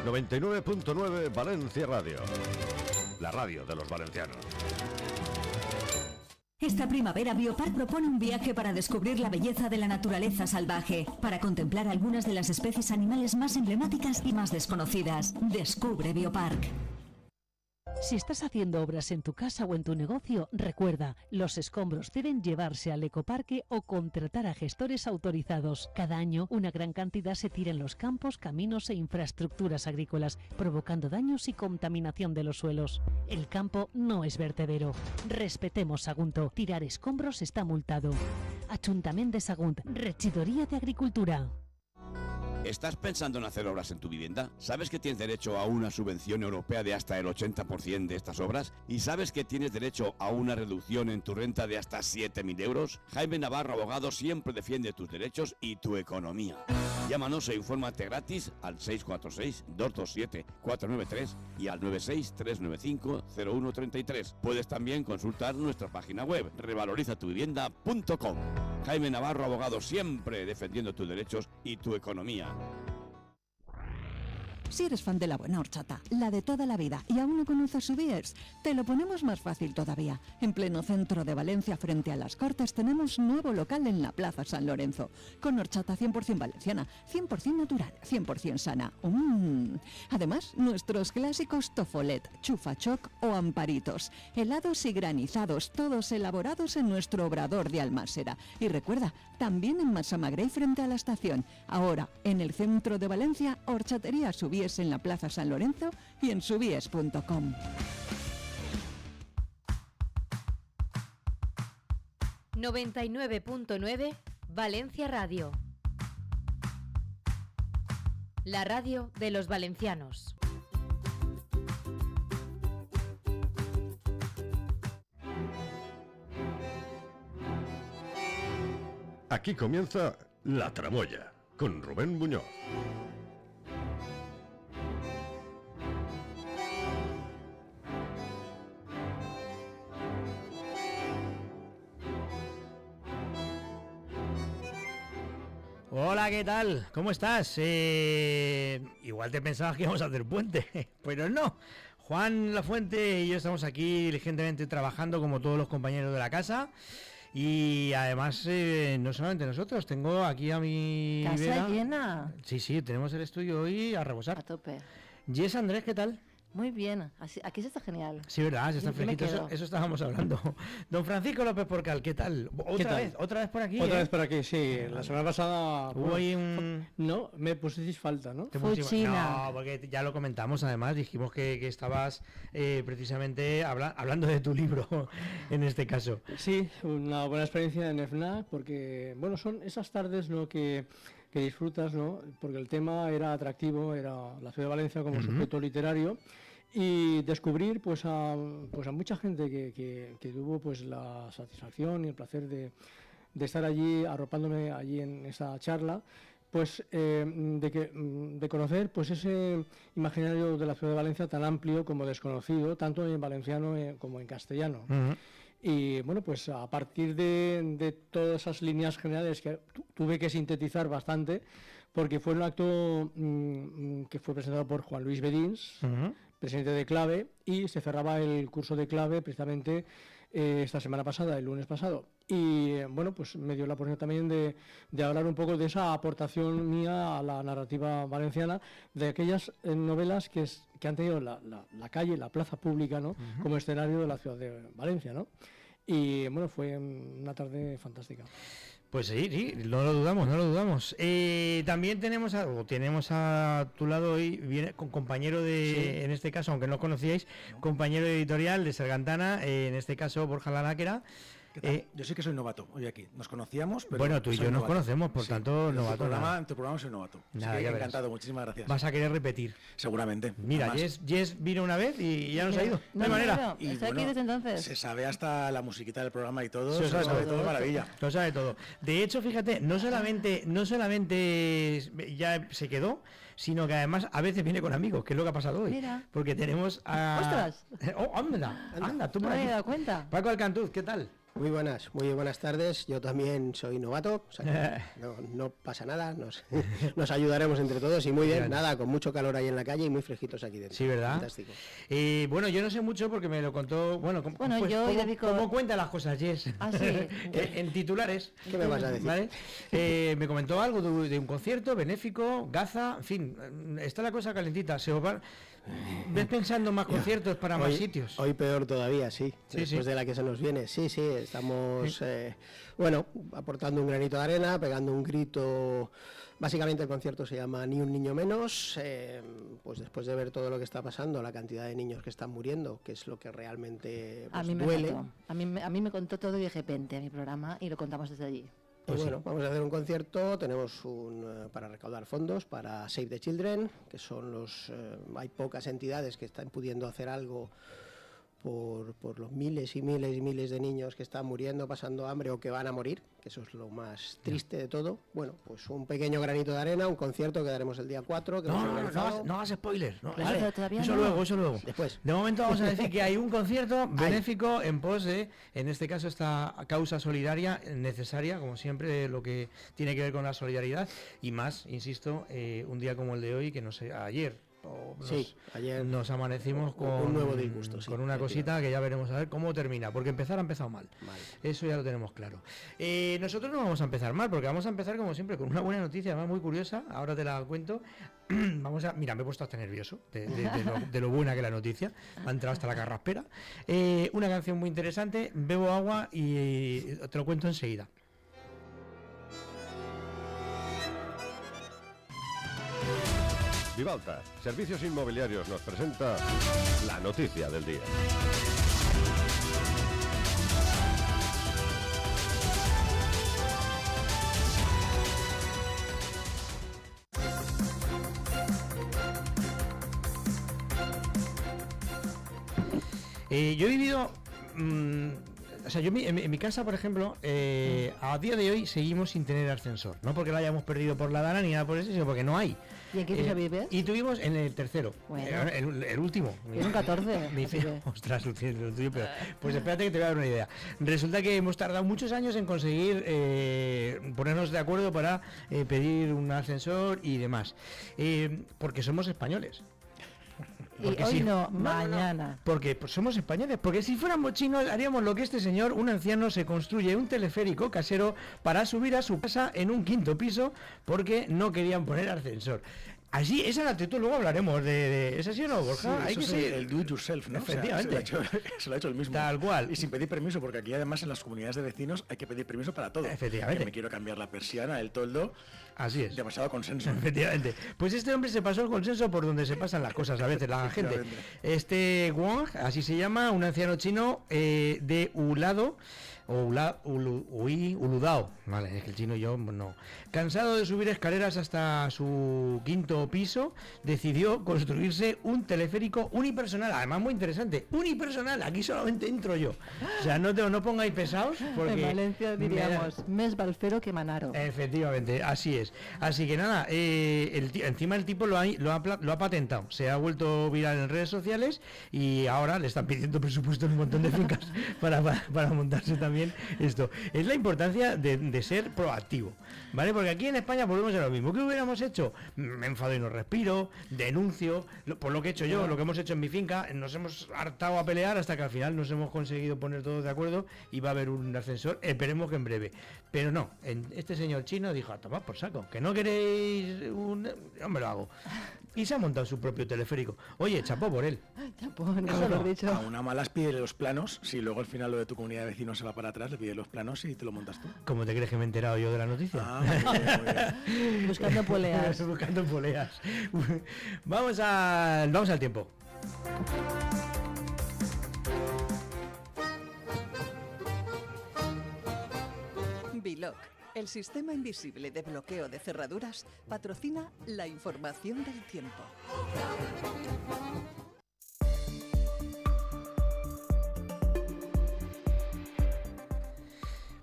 99.9 Valencia Radio, la radio de los valencianos. Esta primavera Biopark propone un viaje para descubrir la belleza de la naturaleza salvaje, para contemplar algunas de las especies animales más emblemáticas y más desconocidas. Descubre Biopark. Si estás haciendo obras en tu casa o en tu negocio, recuerda, los escombros deben llevarse al ecoparque o contratar a gestores autorizados. Cada año, una gran cantidad se tira en los campos, caminos e infraestructuras agrícolas, provocando daños y contaminación de los suelos. El campo no es vertedero. Respetemos Sagunto. Tirar escombros está multado. Ayuntamiento de Sagunt, Regidoría de Agricultura. ¿Estás pensando en hacer obras en tu vivienda? ¿Sabes que tienes derecho a una subvención europea de hasta el 80% de estas obras? ¿Y sabes que tienes derecho a una reducción en tu renta de hasta 7.000 euros? Jaime Navarro, abogado, siempre defiende tus derechos y tu economía. Llámanos e infórmate gratis al 646-227-493 y al 96-395-0133. Puedes también consultar nuestra página web revalorizatuvivienda.com. Jaime Navarro, abogado, siempre defendiendo tus derechos y tu economía. Si eres fan de la buena horchata, la de toda la vida, y aún no conoces Subiers, te lo ponemos más fácil todavía. En pleno centro de Valencia, frente a las Cortes, tenemos nuevo local en la Plaza San Lorenzo, con horchata 100% valenciana, 100% natural, 100% sana. Además, nuestros clásicos tofolet, chufachoc o amparitos, helados y granizados, todos elaborados en nuestro obrador de Almásera. Y recuerda, también en Massamagrey frente a la estación. Ahora, en el centro de Valencia, horchatería Subiers en la Plaza San Lorenzo y en subies.com. 99.9 Valencia Radio. La radio de los valencianos. Aquí comienza La Tramoya, con Rubén Muñoz. Hola, ¿qué tal? ¿Cómo estás? Igual te pensabas que íbamos a hacer puente, pero no. Juan Lafuente y yo estamos aquí diligentemente trabajando como todos los compañeros de la casa. Y además, no solamente nosotros, tengo aquí a mi casa vera. Llena. Sí, tenemos el estudio hoy a rebosar. A tope. Jess Andrés, ¿qué tal? Muy bien, aquí se está genial. Sí, verdad, se está fresquito, eso estábamos hablando. Don Francisco López Porcal, ¿qué tal? ¿Otra vez por aquí? Otra vez por aquí, sí. La semana pasada... Hubo ahí un... No, me pusisteis falta, ¿no? No, porque ya lo comentamos, además, dijimos que estabas precisamente hablando de tu libro, en este caso. Sí, una buena experiencia en FNAC, porque, bueno, son esas tardes, ¿no?, que disfrutas, ¿no?, porque el tema era atractivo, era la ciudad de Valencia como sujeto literario, y descubrir pues a mucha gente que tuvo pues la satisfacción y el placer de estar allí, arropándome allí en esa charla, pues de conocer pues ese imaginario de la ciudad de Valencia tan amplio como desconocido, tanto en valenciano como en castellano. Y bueno, pues a partir de todas esas líneas generales que tuve que sintetizar bastante, porque fue un acto que fue presentado por Juan Luis Bedins, presidente de Clave, y se cerraba el curso de Clave precisamente esta semana pasada, el lunes pasado. Y bueno, pues me dio la oportunidad también de hablar un poco de esa aportación mía a la narrativa valenciana, de aquellas novelas que han tenido la calle, la plaza pública, ¿no?, como escenario de la ciudad de Valencia, ¿no? Y bueno, fue una tarde fantástica. Pues sí, no lo dudamos. También tenemos a tu lado hoy, viene con compañero de, sí, en este caso, aunque no os conocíais, compañero editorial de Sargantana, en este caso Borja Lanáquera. Yo sí que soy novato hoy aquí. Nos conocíamos, pero bueno, tú y yo nos conocemos, por tanto, novato. En tu programa soy novato. Nada, encantado, muchísimas gracias. Vas a querer repetir. Seguramente. Mira, Jess vino una vez y ya nos ha ido. No hay manera. Y estoy aquí desde entonces. Se sabe hasta la musiquita del programa y todo. Se sabe todo, maravilla. Lo sabe todo. De hecho, fíjate, no solamente ya se quedó, sino que además a veces viene con amigos, que es lo que ha pasado hoy. Mira. Porque tenemos a... ¡Ostras! ¡Oh, anda! Tú no me había dado cuenta. Paco Alcantuz, ¿qué tal? Muy buenas tardes. Yo también soy novato, o sea, no pasa nada, nos ayudaremos entre todos y muy bien, nada, con mucho calor ahí en la calle y muy fresquitos aquí dentro. Sí, ¿verdad? Fantástico. Bueno, yo no sé mucho porque me lo contó, ¿cómo cuenta las cosas, Jess? Ah, sí. En titulares. ¿Qué me vas a decir? ¿Vale? Me comentó algo de un concierto benéfico, Gaza, en fin, está la cosa calentita. ¿Ves pensando más conciertos para más sitios? Hoy peor todavía, sí. Después de la que se nos viene. Sí, estamos, aportando un granito de arena, pegando un grito. Básicamente el concierto se llama Ni un niño menos. Pues después de ver todo lo que está pasando, la cantidad de niños que están muriendo, que es lo que realmente duele. A mí me contó todo y dije, vente a mi programa y lo contamos desde allí. Pues bueno, vamos a hacer un concierto, tenemos para recaudar fondos para Save the Children, que son hay pocas entidades que están pudiendo hacer algo por los miles y miles y miles de niños que están muriendo, pasando hambre o que van a morir, que eso es lo más triste de todo. Bueno, pues un pequeño granito de arena, un concierto que daremos el día 4. Que no hagas spoilers. No, claro, vale. todavía Eso luego. Después. De momento vamos a decir que hay un concierto benéfico en pos de, en este caso, esta causa solidaria necesaria, como siempre, lo que tiene que ver con la solidaridad, y más, insisto, un día como el de hoy, que no sé, ayer nos amanecimos con un nuevo disgusto, con una cosita que ya veremos a ver cómo termina, porque ha empezado mal. Eso ya lo tenemos claro. Nosotros no vamos a empezar mal, porque vamos a empezar como siempre con una buena noticia, además muy curiosa, ahora te la cuento. Mira, me he puesto hasta nervioso de lo buena que es la noticia, me ha entrado hasta la carraspera. Una canción muy interesante, bebo agua y te lo cuento enseguida. Vivalta, Servicios Inmobiliarios, nos presenta la noticia del día. Yo he vivido... en mi casa, por ejemplo, a día de hoy seguimos sin tener ascensor. No porque lo hayamos perdido por la dana ni nada por eso, sino porque no hay. ¿Y en qué piso vives? Y tuvimos en el tercero, el último. Es un 14. Ostras, lo tuyo, pero pues espérate que te voy a dar una idea. Resulta que hemos tardado muchos años en conseguir ponernos de acuerdo para pedir un ascensor y demás. Porque somos españoles. Porque hoy mañana. Porque pues, somos españoles. Porque si fuéramos chinos haríamos lo que este señor, un anciano, se construye un teleférico casero para subir a su casa en un 5.º piso porque no querían poner ascensor. Así, esa es la actitud, luego hablaremos ¿es así o no, Borja? Sí, eso es el do it yourself, ¿no? Efectivamente. O sea, se lo ha hecho el mismo. Tal cual. Y sin pedir permiso, porque aquí además en las comunidades de vecinos hay que pedir permiso para todo. Efectivamente. Que me quiero cambiar la persiana, el toldo. Así es. Demasiado consenso. Efectivamente. Pues este hombre se pasó el consenso por donde se pasan las cosas a veces la gente. Este Wang, así se llama, un anciano chino de Ulado. Uludao, vale, es que el chino y yo no. Cansado de subir escaleras hasta su 5.º piso, decidió construirse un teleférico unipersonal, además muy interesante, unipersonal, aquí solamente entro yo. O sea, no pongáis pesados, porque... En Valencia diríamos, més balfero que manaro. Efectivamente, así es. Así que nada, encima el tipo lo ha patentado, se ha vuelto viral en redes sociales y ahora le están pidiendo presupuesto en un montón de fincas para montarse también esto. Es la importancia de ser proactivo, ¿vale? Porque aquí en España volvemos a lo mismo. ¿Qué hubiéramos hecho? Me enfado y no respiro, denuncio, por lo que he hecho yo, lo que hemos hecho en mi finca, nos hemos hartado a pelear hasta que al final nos hemos conseguido poner todos de acuerdo y va a haber un ascensor, esperemos que en breve. Pero no, este señor chino dijo, a tomar por saco, que no queréis yo me lo hago. Y se ha montado su propio teleférico. Oye, chapó por él. Chapó, no lo has dicho. A una malas pídele los planos, si luego al final lo de tu comunidad de vecinos se va para atrás, le pides los planos y te lo montas tú. ¿Cómo te crees que me he enterado yo de la noticia? Muy bien. Buscando poleas. Buscando poleas. Vamos al tiempo. Biloc, el sistema invisible de bloqueo de cerraduras, patrocina la información del tiempo.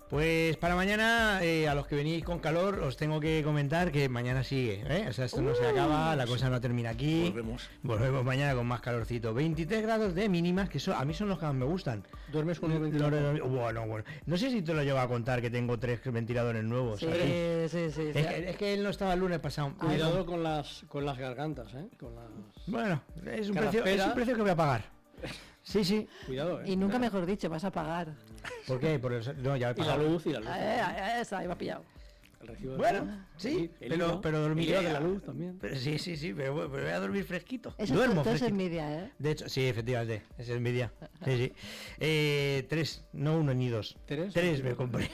Pues para mañana, a los que venís con calor, os tengo que comentar que mañana sigue, ¿eh? O sea, esto no se acaba, la cosa no termina aquí. Volvemos mañana con más calorcito. 23 grados de mínimas, que a mí son los que más me gustan. ¿Duermes con un ventilador? Bueno. No sé si te lo llevo a contar que tengo 3 ventiladores nuevos. Sí. Es que él no estaba el lunes pasado. Cuidado con las gargantas, ¿eh? Bueno, es un precio que voy a pagar. Sí. Cuidado, Y nunca mejor dicho, vas a pagar. ¿Por qué? No, ya he pagado. Y la luz. Esa, iba pillado. El recibo de Bueno, luz. sí, El pero dormiré. de la luz también. Pero sí, pero voy a dormir fresquito. Eso Duermo es fresquito. envidia, ¿eh? De hecho, sí, efectivamente, es envidia. Sí. 3, no 1 ni 2. 3 me compré.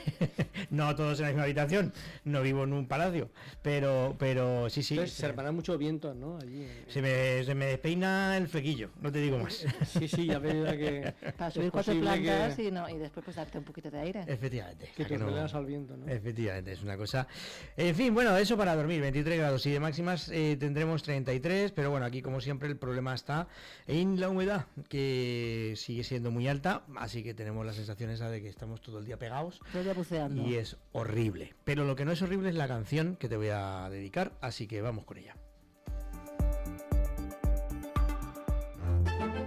No todos en la misma habitación, no vivo en un palacio, pero sí. Entonces, se hermana mucho viento, ¿no? Allí. Se me despeina el flequillo, no te digo más. Sí, ya ves que... Para subir 4 plantas y después pues darte un poquito de aire. Efectivamente. Que te peleas al viento, ¿no? Efectivamente, es una cosa... En fin, bueno, eso para dormir, 23 grados y de máximas tendremos 33, pero bueno, aquí como siempre el problema está en la humedad, que sigue siendo muy alta, así que tenemos la sensación esa de que estamos todo el día pegados. Todo el día buceando. Y es horrible. Pero lo que no es horrible es la canción que te voy a dedicar, así que vamos con ella.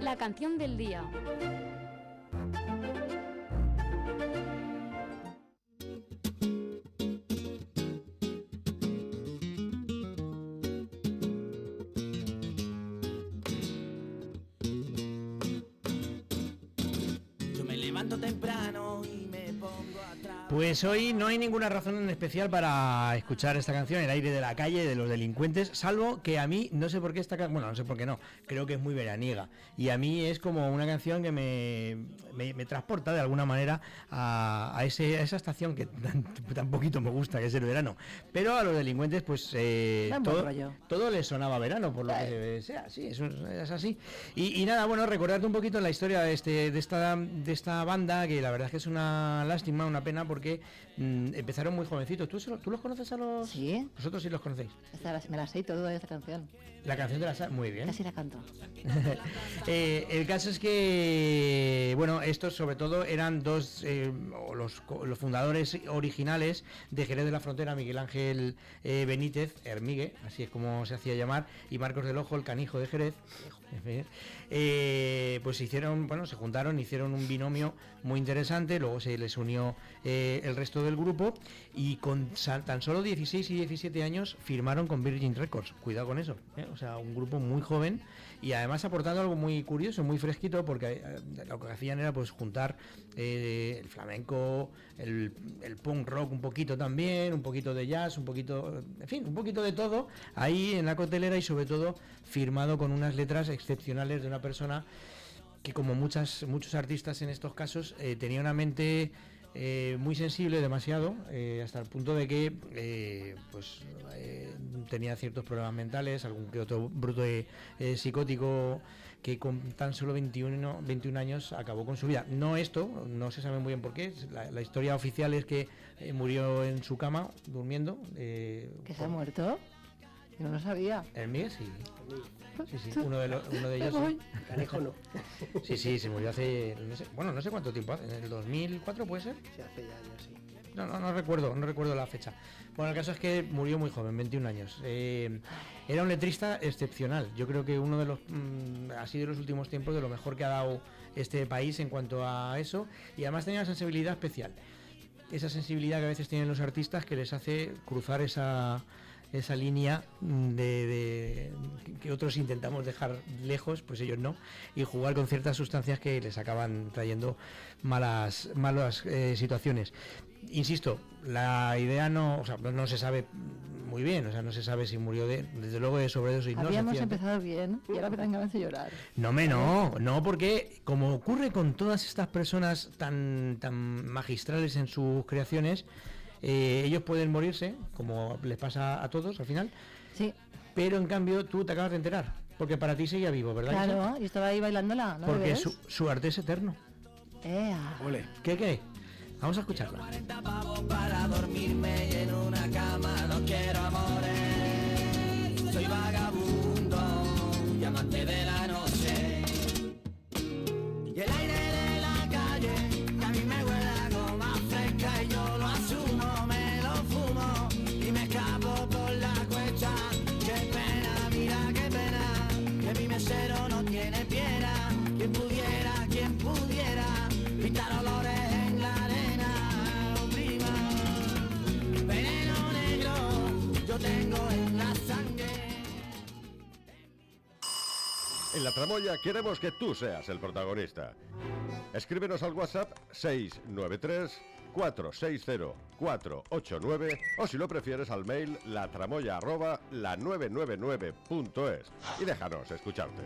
La canción del día. Yo me levanto temprano y me pongo atrás. Pues hoy no hay ninguna razón en especial para escuchar esta canción, El aire de la calle, de Los Delincuentes, salvo que a mí, no sé por qué no sé por qué no, creo que es muy veraniega, y a mí es como una canción que me transporta de alguna manera a esa estación que tan poquito me gusta, que es el verano, pero a Los Delincuentes pues todo les sonaba verano, por lo que sea, sí, eso es así, y nada, bueno, recordarte un poquito la historia de esta banda, que la verdad es que es una lástima, una pena, porque empezaron muy jovencitos. ¿Tú los conoces a los...? Sí. ¿Vosotros sí los conocéis? Me la sé todo de esta canción. La canción de la... Muy bien. Casi la canto. El caso es que, bueno, estos sobre todo eran dos, los fundadores originales de Jerez de la Frontera, Miguel Ángel Benítez, Hermigue, así es como se hacía llamar, y Marcos del Ojo, el canijo de Jerez. Pues se juntaron, hicieron un binomio muy interesante, luego se les unió el resto del grupo y con tan solo 16 y 17 años firmaron con Virgin Records, cuidado con eso, o sea, un grupo muy joven y además aportando algo muy curioso, muy fresquito, porque lo que hacían era pues juntar el flamenco, el punk rock un poquito también, un poquito de jazz, un poquito de todo ahí en la coctelera, y sobre todo firmado con unas letras excepcionales de una persona que, como muchos artistas en estos casos, tenía una mente muy sensible, demasiado, hasta el punto de que tenía ciertos problemas mentales, algún que otro bruto psicótico, que con tan solo 21 años acabó con su vida. No se sabe muy bien por qué. La historia oficial es que murió en su cama, durmiendo. ¿Que se ha muerto? Yo no sabía. ¿El mío? Sí. Sí, uno de ellos sí. Canejo no. Sí, se murió hace, no sé cuánto tiempo hace, ¿en el 2004 puede ser? Sí, hace ya años, sí. No recuerdo la fecha. Bueno, el caso es que murió muy joven, 21 años. Era un letrista excepcional. Yo creo que uno de los, así de los últimos tiempos, de lo mejor que ha dado este país en cuanto a eso, y además tenía una sensibilidad especial. Esa sensibilidad que a veces tienen los artistas, que les hace cruzar esa línea de que otros intentamos dejar lejos, pues ellos no, y jugar con ciertas sustancias que les acaban trayendo malas situaciones. Insisto, la idea no se sabe muy bien, no se sabe si murió desde luego de sobredosis. Habíamos empezado bien y ahora me dan ganas de llorar. No, porque como ocurre con todas estas personas tan magistrales en sus creaciones, ellos pueden morirse, como les pasa a todos al final. Sí. Pero en cambio tú te acabas de enterar, porque para ti seguía vivo, ¿verdad? Claro, y estaba ahí bailándola, ¿no? Porque su arte es eterno. Ole. ¿Qué? Vamos a escucharla. 40 pavos para dormirme y en una cama no quiero amores. Soy vagabundo y amante de la noche. Y el aire de la calle, que a mí me huele a goma fresca y yo lo tengo en la sangre. En La Tramoya queremos que tú seas el protagonista. Escríbenos al WhatsApp 693 460 489 o si lo prefieres al mail latramoya@la999.es y déjanos escucharte.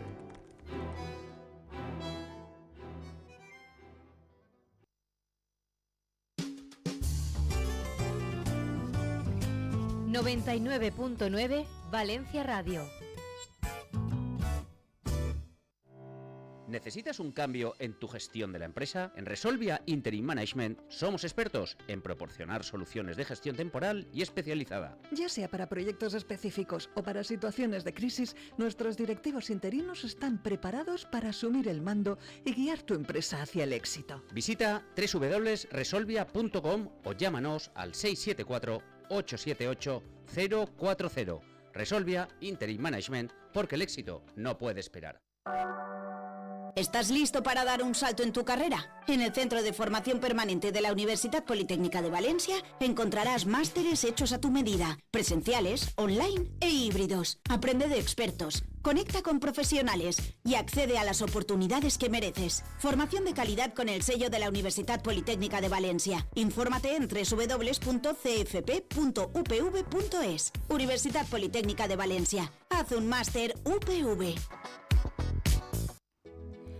...99.9 Valencia Radio. ¿Necesitas un cambio en tu gestión de la empresa? En Resolvia Interim Management somos expertos en proporcionar soluciones de gestión temporal y especializada. Ya sea para proyectos específicos o para situaciones de crisis, nuestros directivos interinos están preparados para asumir el mando y guiar tu empresa hacia el éxito. Visita www.resolvia.com o llámanos al 674-878-040. Resolvia Interim Management, porque el éxito no puede esperar. ¿Estás listo para dar un salto en tu carrera? En el Centro de Formación Permanente de la Universidad Politécnica de Valencia encontrarás másteres hechos a tu medida, presenciales, online e híbridos. Aprende de expertos, conecta con profesionales y accede a las oportunidades que mereces. Formación de calidad con el sello de la Universidad Politécnica de Valencia. Infórmate en www.cfp.upv.es. Universidad Politécnica de Valencia. Haz un máster UPV.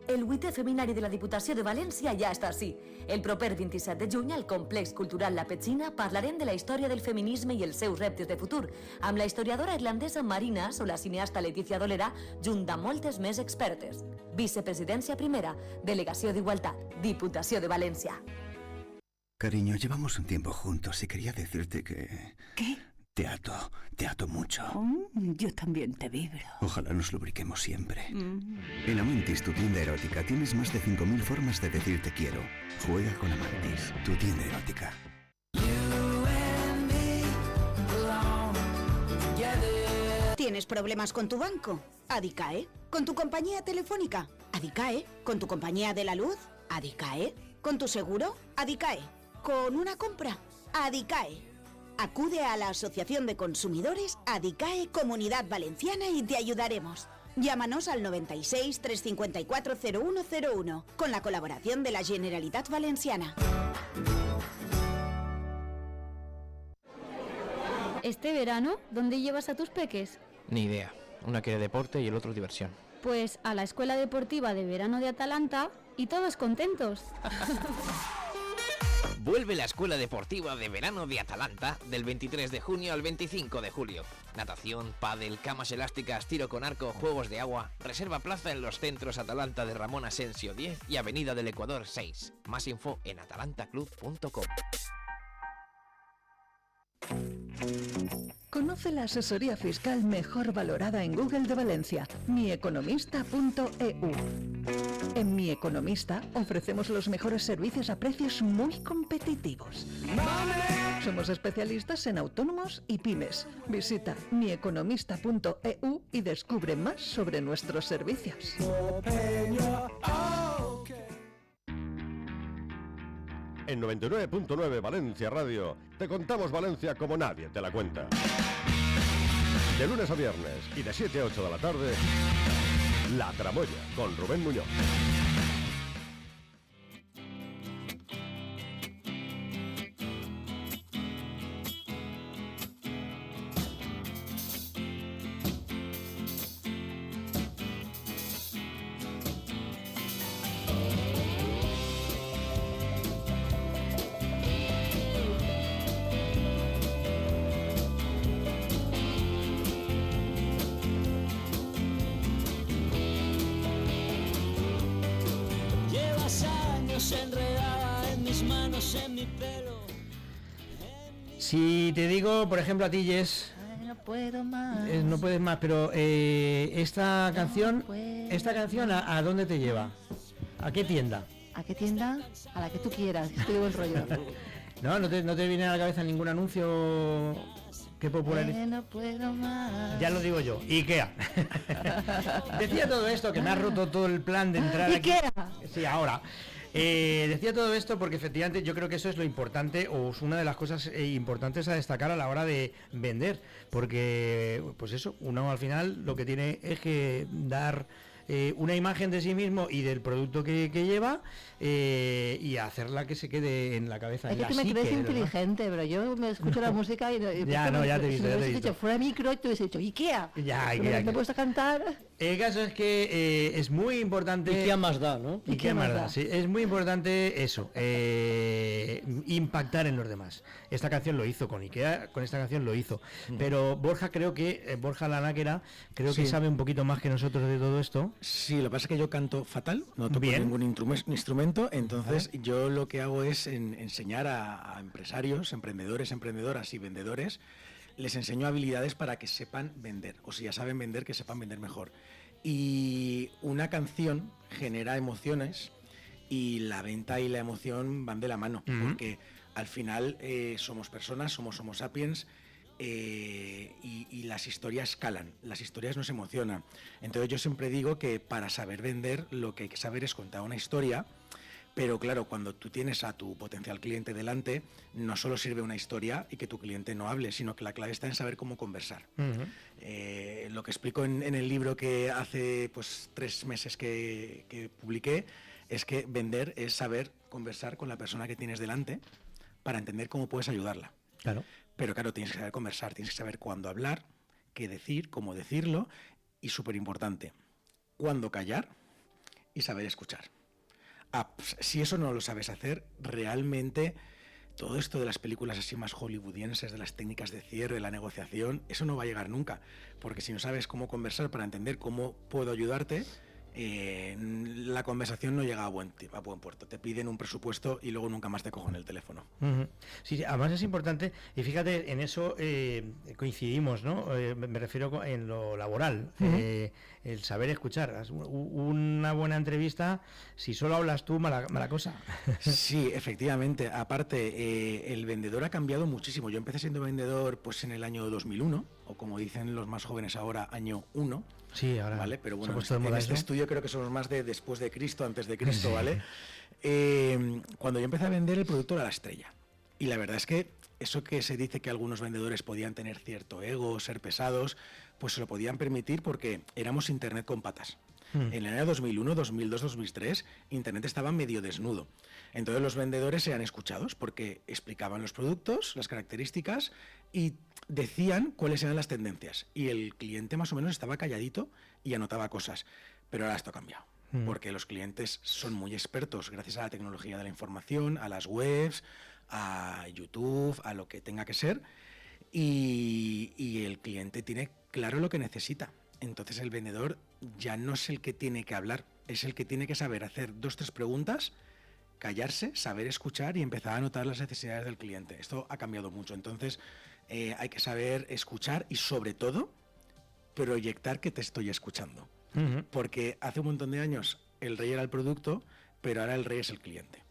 El 8è Feminari de la Diputació de València ja està ací. El proper 27 de juny, al Complex Cultural La Petxina, parlarem de la història del feminisme i els seus reptes de futur, amb la historiadora irlandesa Marina o la cineasta Letícia Dolera, junt de moltes més expertes. Vicepresidència primera, Delegació d'Igualtat, Diputació de València. Cariño, llevamos un tiempo juntos y quería decirte que... ¿Qué? Te ato mucho. Yo también te vibro. Ojalá nos lubriquemos siempre. En Amantis, tu tienda erótica, tienes más de 5.000 formas de decir te quiero. Juega con Amantis, tu tienda erótica. ¿Tienes problemas con tu banco? Adicae. ¿Con tu compañía telefónica? Adicae. ¿Con tu compañía de la luz? Adicae. ¿Con tu seguro? Adicae. ¿Con una compra? Adicae. Acude a la Asociación de Consumidores Adicae Comunidad Valenciana y te ayudaremos. Llámanos al 96 354 0101 con la colaboración de la Generalitat Valenciana. Este verano, ¿dónde llevas a tus peques? Ni idea. Una quiere deporte y el otro diversión. Pues a la Escuela Deportiva de Verano de Atalanta y todos contentos. Vuelve la Escuela Deportiva de Verano de Atalanta del 23 de junio al 25 de julio. Natación, pádel, camas elásticas, tiro con arco, juegos de agua. Reserva plaza en los centros Atalanta de Ramón Asensio 10 y Avenida del Ecuador 6. Más info en atalantaclub.com. Conoce la asesoría fiscal mejor valorada en Google de Valencia, mieconomista.eu. En Mi Economista ofrecemos los mejores servicios a precios muy competitivos. Somos especialistas en autónomos y pymes. Visita mieconomista.eu y descubre más sobre nuestros servicios. En 99.9 Valencia Radio te contamos Valencia como nadie te la cuenta. De lunes a viernes y de 7 a 8 de la tarde, La Tramoya con Rubén Muñoz. Si te digo, por ejemplo, a ti, Jess, No puedo más. no puedes más, pero esta canción, ¿a dónde te lleva? ¿A qué tienda? ¿A qué tienda? A la que tú quieras, estoy de buen rollo. ¿No te viene a la cabeza ningún anuncio que popularice? No puedo más. Ya lo digo yo, IKEA. Decía todo esto, que me ha roto todo el plan de entrar aquí. IKEA. Sí, ahora. Decía todo esto porque efectivamente yo creo que eso es lo importante, o es una de las cosas importantes a destacar a la hora de vender, porque pues eso, uno al final lo que tiene es que dar una imagen de sí mismo y del producto que lleva, y hacerla que se quede en la cabeza. Es que me crees inteligente, pero yo me escucho la música y ya te he visto, si me hubieses dicho fuera de micro, tú hubieses dicho IKEA. Ya, ¿Me puedes a cantar? El caso es que es muy importante. IKEA más da, ¿no? IKEA más da, sí. Es muy importante eso, impactar en los demás. Esta canción lo hizo con IKEA, con esta canción lo hizo. Pero Borja, creo que, Borja Lanáquera, creo que sabe un poquito más que nosotros de todo esto. Sí, lo que pasa es que yo canto fatal, no toco ningún instrumento, entonces yo lo que hago es enseñar a empresarios, emprendedores, emprendedoras y vendedores, les enseño habilidades para que sepan vender, o si ya saben vender, que sepan vender mejor. Y una canción genera emociones y la venta y la emoción van de la mano, porque al final somos personas, somos Homo sapiens, y las historias calan, las historias nos emocionan. Entonces yo siempre digo que para saber vender lo que hay que saber es contar una historia, pero claro, cuando tú tienes a tu potencial cliente delante, no solo sirve una historia y que tu cliente no hable, sino que la clave está en saber cómo conversar. Lo que explico en el libro que hace 3 meses que publiqué es que vender es saber conversar con la persona que tienes delante para entender cómo puedes ayudarla. Claro. Pero claro, tienes que saber conversar, tienes que saber cuándo hablar, qué decir, cómo decirlo y, súper importante, cuándo callar y saber escuchar. Pues, si eso no lo sabes hacer, realmente todo esto de las películas así más hollywoodienses, de las técnicas de cierre, de la negociación, eso no va a llegar nunca. Porque si no sabes cómo conversar para entender cómo puedo ayudarte, la conversación no llega a buen puerto. Te piden un presupuesto y luego nunca más te cogen el teléfono. Sí, además es importante, y fíjate, en eso coincidimos, ¿no? Me refiero en lo laboral, el saber escuchar. Una buena entrevista, si solo hablas tú, mala cosa. Sí, efectivamente. Aparte, el vendedor ha cambiado muchísimo. Yo empecé siendo vendedor pues en el año 2001, o como dicen los más jóvenes ahora, año 1. Sí, ahora. ¿Vale? Pero bueno, en este estudio creo que somos más de después de Cristo, antes de Cristo, ¿vale? Cuando yo empecé a vender, el producto era la estrella. Y la verdad es que eso que se dice que algunos vendedores podían tener cierto ego, ser pesados, pues se lo podían permitir porque éramos Internet con patas. En el año 2001, 2002, 2003, Internet estaba medio desnudo. Entonces los vendedores eran escuchados porque explicaban los productos, las características y decían cuáles eran las tendencias. Y el cliente más o menos estaba calladito y anotaba cosas. Pero ahora esto ha cambiado. Porque los clientes son muy expertos gracias a la tecnología de la información, a las webs, a YouTube, a lo que tenga que ser. Y el cliente tiene claro lo que necesita. Entonces el vendedor ya no es el que tiene que hablar, es el que tiene que saber hacer 2 o 3 preguntas, callarse, saber escuchar y empezar a notar las necesidades del cliente. Esto ha cambiado mucho. Entonces hay que saber escuchar y sobre todo proyectar que te estoy escuchando. Porque hace un montón de años el rey era el producto, pero ahora el rey es el cliente.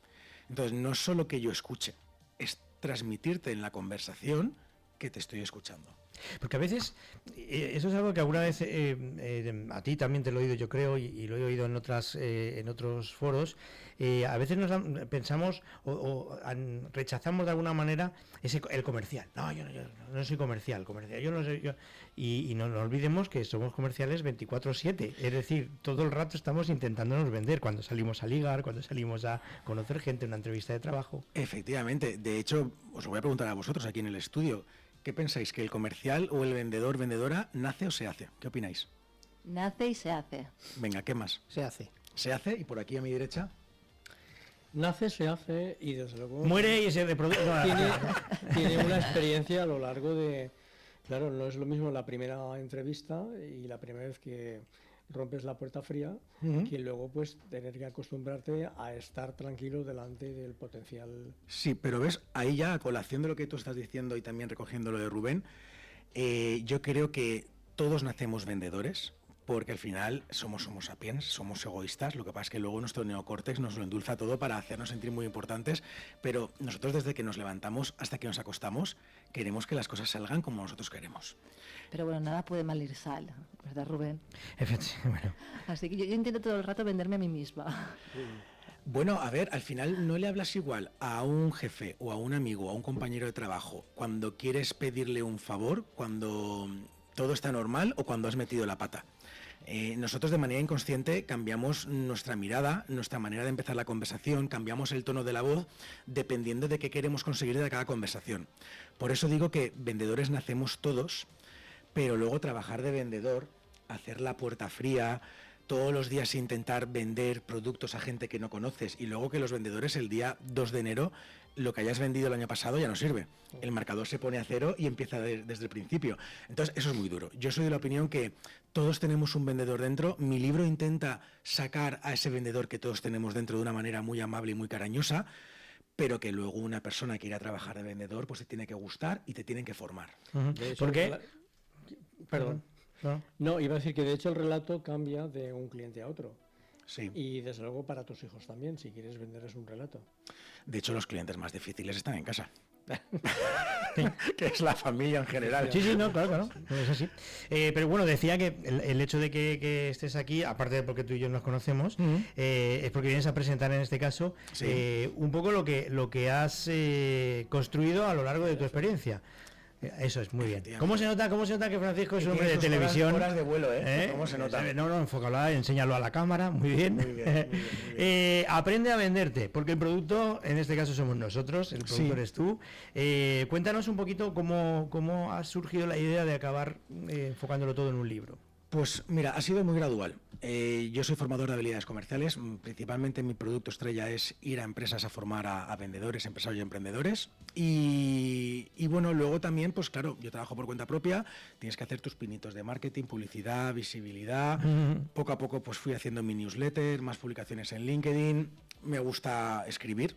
Entonces no es solo que yo escuche, es transmitirte en la conversación que te estoy escuchando. Porque a veces, eso es algo que alguna vez a ti también te lo he oído, yo creo, y lo he oído en otros foros. A veces pensamos o rechazamos de alguna manera el comercial. No, yo no soy comercial, yo no soy yo. Y no olvidemos que somos comerciales 24/7. Es decir, todo el rato estamos intentándonos vender cuando salimos a ligar, cuando salimos a conocer gente en una entrevista de trabajo. Efectivamente. De hecho, os lo voy a preguntar a vosotros aquí en el estudio. ¿Qué pensáis? ¿Que el comercial o el vendedor, vendedora, nace o se hace? ¿Qué opináis? Nace y se hace. Venga, ¿qué más? Se hace. ¿Se hace? ¿Y por aquí a mi derecha? Nace, se hace y desde luego... Muere y se reproduce. Tiene una experiencia a lo largo de... Claro, no es lo mismo la primera entrevista y la primera vez que rompes la puerta fría, que luego pues tener que acostumbrarte a estar tranquilo delante del potencial. Sí, pero ves, ahí ya a colación de lo que tú estás diciendo y también recogiendo lo de Rubén, yo creo que todos nacemos vendedores, porque al final somos Homo sapiens, somos egoístas, lo que pasa es que luego nuestro neocórtex nos lo endulza todo para hacernos sentir muy importantes, pero nosotros desde que nos levantamos hasta que nos acostamos, queremos que las cosas salgan como nosotros queremos. Pero bueno, nada puede mal ir sal, ¿verdad, Rubén? Efectivamente. Así que yo intento todo el rato venderme a mí misma. Bueno, a ver, al final no le hablas igual a un jefe o a un amigo o a un compañero de trabajo cuando quieres pedirle un favor, cuando todo está normal o cuando has metido la pata. Nosotros de manera inconsciente cambiamos nuestra mirada, nuestra manera de empezar la conversación, cambiamos el tono de la voz dependiendo de qué queremos conseguir de cada conversación. Por eso digo que vendedores nacemos todos, pero luego trabajar de vendedor, hacer la puerta fría, todos los días intentar vender productos a gente que no conoces y luego que los vendedores el día 2 de enero lo que hayas vendido el año pasado ya no sirve. El marcador se pone a cero y empieza desde el principio. Entonces eso es muy duro. Yo soy de la opinión que todos tenemos un vendedor dentro. Mi libro intenta sacar a ese vendedor que todos tenemos dentro de una manera muy amable y muy cariñosa, pero que luego una persona que irá a trabajar de vendedor pues te tiene que gustar y te tienen que formar. ¿Por qué? Perdón. No, iba a decir que de hecho el relato cambia de un cliente a otro. Sí. Y desde luego para tus hijos también, si quieres venderles un relato. De hecho, los clientes más difíciles están en casa. Que es la familia en general. Sí, no, claro, es así. Pero bueno, decía que el hecho de que estés aquí, aparte de porque tú y yo nos conocemos, es porque vienes a presentar en este caso un poco lo que has construido a lo largo de tu experiencia. Eso es, muy bien. ¿Cómo se nota que Francisco es un hombre de televisión? Horas de vuelo, ¿Cómo se nota? No, enfócalo, enséñalo a la cámara, muy bien. Muy bien. Aprende a venderte, porque el producto, en este caso somos nosotros, el producto eres tú. Cuéntanos un poquito cómo ha surgido la idea de acabar enfocándolo todo en un libro. Pues mira, ha sido muy gradual. Yo soy formador de habilidades comerciales, principalmente mi producto estrella es ir a empresas a formar a vendedores, empresarios y emprendedores. Y bueno, luego también, pues claro, yo trabajo por cuenta propia, tienes que hacer tus pinitos de marketing, publicidad, visibilidad. Poco a poco pues fui haciendo mi newsletter, más publicaciones en LinkedIn, me gusta escribir.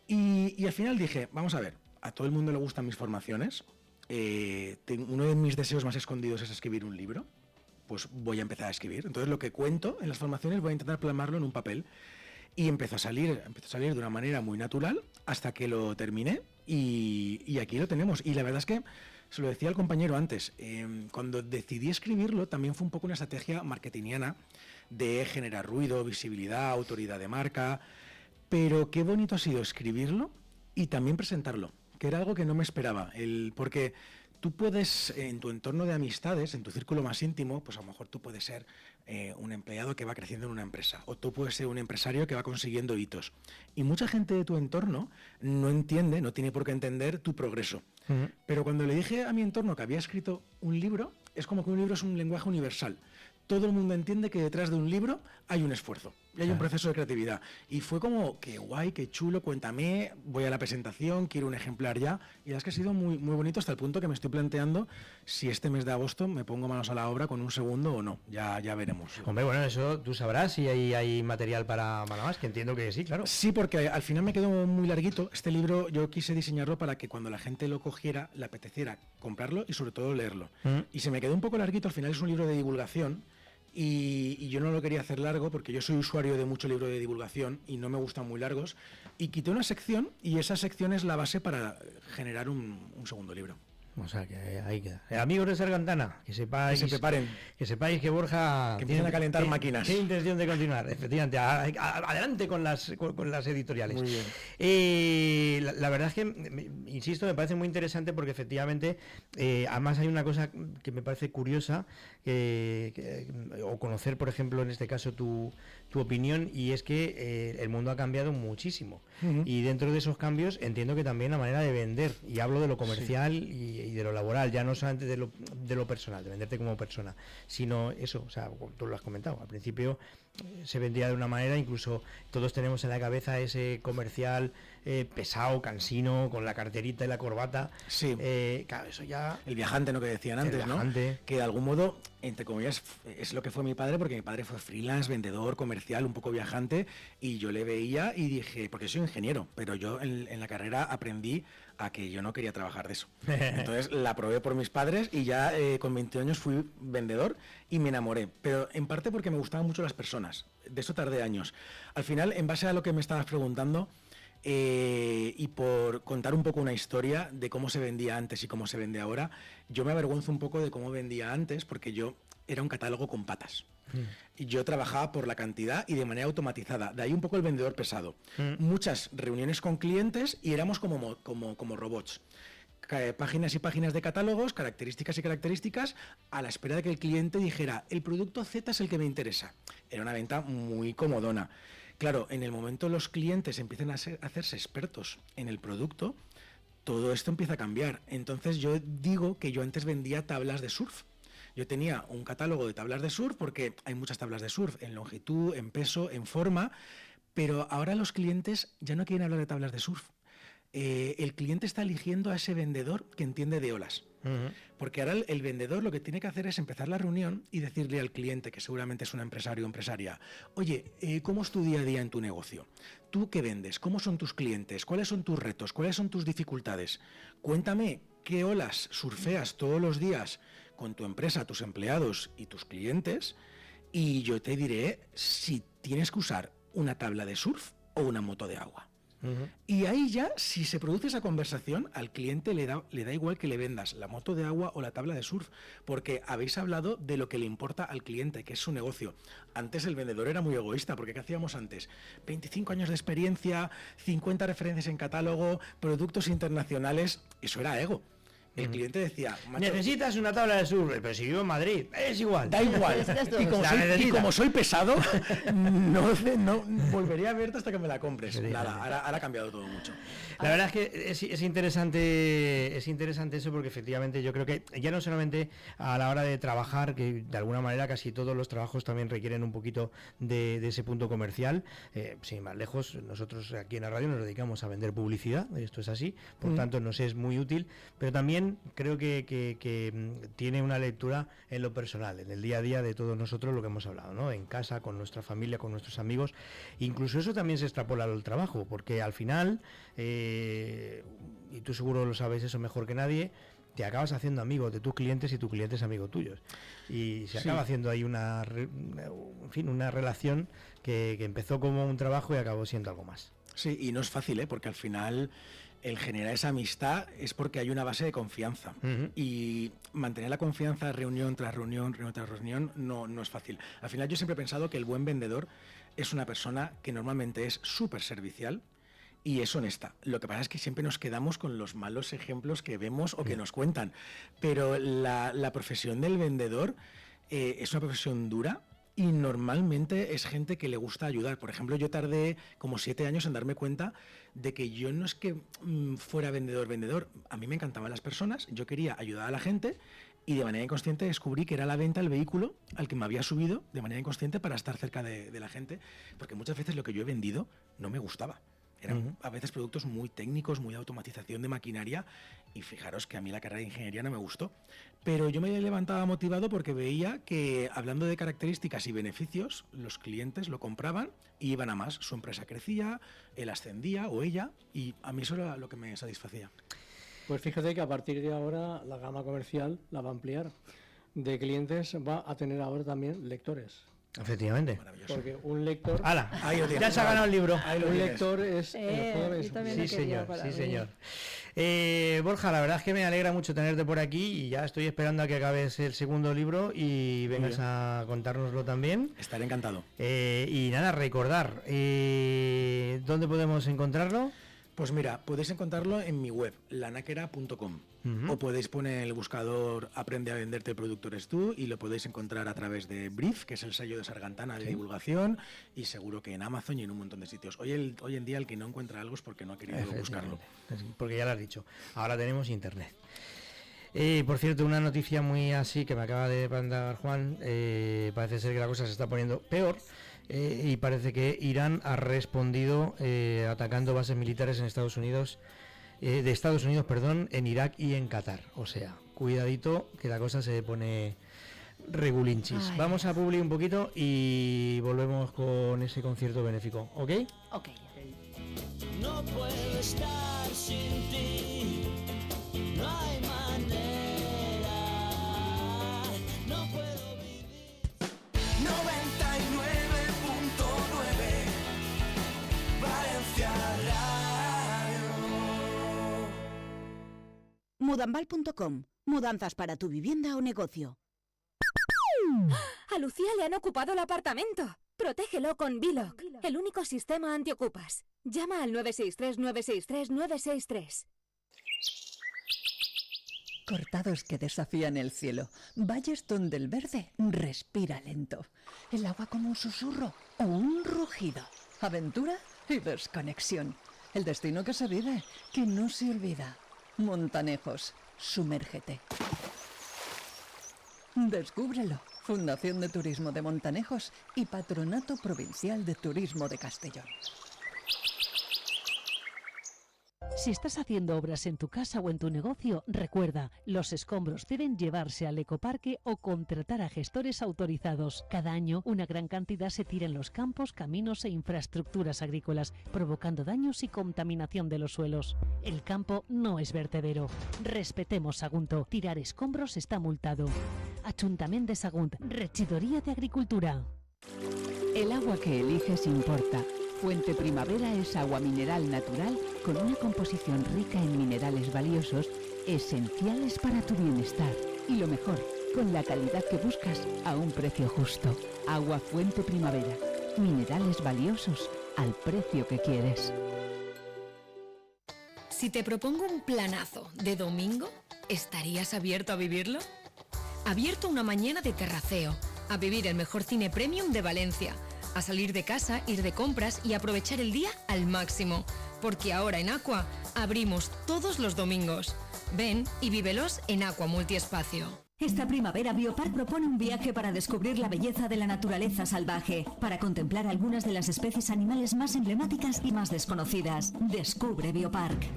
Y al final dije, vamos a ver, a todo el mundo le gustan mis formaciones. Uno de mis deseos más escondidos es escribir un libro. Pues voy a empezar a escribir. Entonces lo que cuento en las formaciones voy a intentar plasmarlo en un papel. Y empezó a salir de una manera muy natural hasta que lo terminé y aquí lo tenemos. Y la verdad es que, se lo decía al compañero antes, cuando decidí escribirlo también fue un poco una estrategia marketingiana de generar ruido, visibilidad, autoridad de marca. Pero qué bonito ha sido escribirlo y también presentarlo, que era algo que no me esperaba. Porque tú puedes, en tu entorno de amistades, en tu círculo más íntimo, pues a lo mejor tú puedes ser un empleado que va creciendo en una empresa, o tú puedes ser un empresario que va consiguiendo hitos. Y mucha gente de tu entorno no entiende, no tiene por qué entender tu progreso. Pero cuando le dije a mi entorno que había escrito un libro, es como que un libro es un lenguaje universal. Todo el mundo entiende que detrás de un libro hay un esfuerzo y hay un proceso de creatividad. Y fue como, qué guay, qué chulo, cuéntame, voy a la presentación, quiero un ejemplar ya. Y es que ha sido muy, muy bonito hasta el punto que me estoy planteando si este mes de agosto me pongo manos a la obra con un segundo o no. Ya veremos. Hombre, bueno, eso tú sabrás si hay material para más, que entiendo que sí, claro. Sí, porque al final me quedó muy larguito. Este libro yo quise diseñarlo para que cuando la gente lo cogiera, le apeteciera comprarlo y sobre todo leerlo. Y se me quedó un poco larguito, al final es un libro de divulgación. Y yo no lo quería hacer largo porque yo soy usuario de mucho libro de divulgación y no me gustan muy largos. Y quité una sección y esa sección es la base para generar un segundo libro. O sea, que ahí queda. Amigos de Sargantana, que sepáis, que se preparen. Que sepáis que Borja... Que empiecen a calentar máquinas. Tiene intención de continuar, efectivamente. Adelante con las editoriales. Muy bien. La verdad es que, insisto, me parece muy interesante porque efectivamente, además hay una cosa que me parece curiosa, o conocer, por ejemplo, en este caso tu opinión, y es que el mundo ha cambiado muchísimo. Y dentro de esos cambios entiendo que también la manera de vender, y hablo de lo comercial y de lo laboral, ya no solamente de lo personal, de venderte como persona, sino eso, o sea, tú lo has comentado, al principio se vendía de una manera, incluso todos tenemos en la cabeza ese comercial pesado, cansino, con la carterita y la corbata. Sí. Claro, eso ya... El viajante, ¿no? Que decían antes, ¿no? Que de algún modo, entre comillas, es lo que fue mi padre, porque mi padre fue freelance, vendedor, comercial, un poco viajante, y yo le veía y dije, porque soy ingeniero, pero yo en la carrera aprendí a que yo no quería trabajar de eso. Entonces la probé por mis padres y ya con 20 años fui vendedor y me enamoré, pero en parte porque me gustaban mucho las personas. De eso tardé años. Al final, en base a lo que me estabas preguntando, y por contar un poco una historia de cómo se vendía antes y cómo se vende ahora, yo me avergüenzo un poco de cómo vendía antes, porque yo era un catálogo con patas. Y yo trabajaba por la cantidad y de manera automatizada. De ahí un poco el vendedor pesado. Muchas reuniones con clientes y éramos como robots. Páginas y páginas de catálogos, características y características, a la espera de que el cliente dijera, el producto Z es el que me interesa. Era una venta muy comodona. Claro, en el momento los clientes empiezan a hacerse expertos en el producto, todo esto empieza a cambiar. Entonces yo digo que yo antes vendía tablas de surf. Yo tenía un catálogo de tablas de surf porque hay muchas tablas de surf, en longitud, en peso, en forma, pero ahora los clientes ya no quieren hablar de tablas de surf. El cliente está eligiendo a ese vendedor que entiende de olas. Porque ahora el vendedor lo que tiene que hacer es empezar la reunión y decirle al cliente, que seguramente es un empresario o empresaria, oye, ¿cómo es tu día a día en tu negocio? ¿Tú qué vendes? ¿Cómo son tus clientes? ¿Cuáles son tus retos? ¿Cuáles son tus dificultades? Cuéntame qué olas surfeas todos los días con tu empresa, tus empleados y tus clientes, y yo te diré si tienes que usar una tabla de surf o una moto de agua. Y ahí ya, si se produce esa conversación, al cliente le da igual que le vendas la moto de agua o la tabla de surf, porque habéis hablado de lo que le importa al cliente, que es su negocio. Antes el vendedor era muy egoísta, porque ¿qué hacíamos antes? 25 años de experiencia, 50 referencias en catálogo, productos internacionales, eso era ego. El cliente decía, necesitas una tabla de surf, pero si vivo en Madrid, es igual. Da igual. Y como soy pesado, no volvería a verte hasta que me la compres. Nada, ahora ha cambiado todo mucho. La verdad es que es interesante eso, porque efectivamente yo creo que ya no solamente a la hora de trabajar, que de alguna manera casi todos los trabajos también requieren un poquito de ese punto comercial, sin más lejos, nosotros aquí en la radio nos dedicamos a vender publicidad, esto es así, por tanto nos es muy útil, pero también creo que tiene una lectura en lo personal, en el día a día de todos nosotros, lo que hemos hablado, ¿no? En casa, con nuestra familia, con nuestros amigos. Incluso eso también se extrapola al trabajo, porque al final, y tú seguro lo sabes eso mejor que nadie, te acabas haciendo amigos de tus clientes y tus clientes amigos tuyos. Y se acaba haciendo ahí una relación que empezó como un trabajo y acabó siendo algo más. Sí, y no es fácil, porque al final el generar esa amistad es porque hay una base de confianza. Y mantener la confianza reunión tras reunión no es fácil. Al final yo siempre he pensado que el buen vendedor es una persona que normalmente es súper servicial y es honesta. Lo que pasa es que siempre nos quedamos con los malos ejemplos que vemos o que nos cuentan. Pero la profesión del vendedor es una profesión dura, y normalmente es gente que le gusta ayudar. Por ejemplo, yo tardé como 7 años en darme cuenta de que yo no es que fuera vendedor. A mí me encantaban las personas, yo quería ayudar a la gente y de manera inconsciente descubrí que era la venta el vehículo al que me había subido de manera inconsciente para estar cerca de la gente, porque muchas veces lo que yo he vendido no me gustaba. Eran a veces productos muy técnicos, muy de automatización de maquinaria, y fijaros que a mí la carrera de ingeniería no me gustó. Pero yo me levantaba motivado porque veía que, hablando de características y beneficios, los clientes lo compraban y iban a más. Su empresa crecía, él ascendía o ella, y a mí eso era lo que me satisfacía. Pues fíjate que a partir de ahora la gama comercial la va a ampliar. De clientes va a tener ahora también lectores. Efectivamente. Porque un lector... ¡Hala! Ya se ha ganado el libro. Un lector es... Sí, señor. Borja, la verdad es que me alegra mucho tenerte por aquí y ya estoy esperando a que acabes el segundo libro y vengas a contárnoslo también. Estaré encantado. Y nada, recordar, ¿dónde podemos encontrarlo? Pues mira, podéis encontrarlo en mi web, lanaquera.com. O podéis poner en el buscador Aprende a venderte, el producto eres tú, y lo podéis encontrar a través de Brief, que es el sello de Sargantana de divulgación, y seguro que en Amazon y en un montón de sitios. Hoy en día el que no encuentra algo es porque no ha querido buscarlo. Porque ya lo has dicho, ahora tenemos internet. Por cierto, una noticia muy así que me acaba de mandar Juan, parece ser que la cosa se está poniendo peor. Y parece que Irán ha respondido atacando bases militares en Estados Unidos, en Irak y en Qatar. O sea, cuidadito que la cosa se pone regulinchis. Vamos a publicar un poquito y volvemos con ese concierto benéfico, ¿ok? Ok. No puedo estar sin ti, no hay manera, no puedo vivir. 99.9 Valencia Radio. Mudambal.com. Mudanzas para tu vivienda o negocio. A Lucía le han ocupado el apartamento. Protégelo con Biloc, el único sistema antiocupas. Llama al 963-963-963. Cortados que desafían el cielo, valles donde el verde respira lento, el agua como un susurro o un rugido, aventura y desconexión, el destino que se vive, que no se olvida. Montanejos, sumérgete. Descúbrelo. Fundación de Turismo de Montanejos y Patronato Provincial de Turismo de Castellón. Si estás haciendo obras en tu casa o en tu negocio, recuerda, los escombros deben llevarse al ecoparque o contratar a gestores autorizados. Cada año, una gran cantidad se tira en los campos, caminos e infraestructuras agrícolas, provocando daños y contaminación de los suelos. El campo no es vertedero. Respetemos Sagunto. Tirar escombros está multado. Ayuntamiento de Sagunt, Regidoría de Agricultura. El agua que eliges importa. Fuente Primavera es agua mineral natural con una composición rica en minerales valiosos, esenciales para tu bienestar. Y lo mejor, con la calidad que buscas a un precio justo. Agua Fuente Primavera. Minerales valiosos al precio que quieres. Si te propongo un planazo de domingo, ¿estarías abierto a vivirlo? Abierto una mañana de terraceo, a vivir el mejor cine premium de Valencia, a salir de casa, ir de compras y aprovechar el día al máximo, porque ahora en Aqua abrimos todos los domingos. Ven y vívelos en Aqua Multiespacio. Esta primavera Biopark propone un viaje para descubrir la belleza de la naturaleza salvaje, para contemplar algunas de las especies animales más emblemáticas y más desconocidas. Descubre Biopark.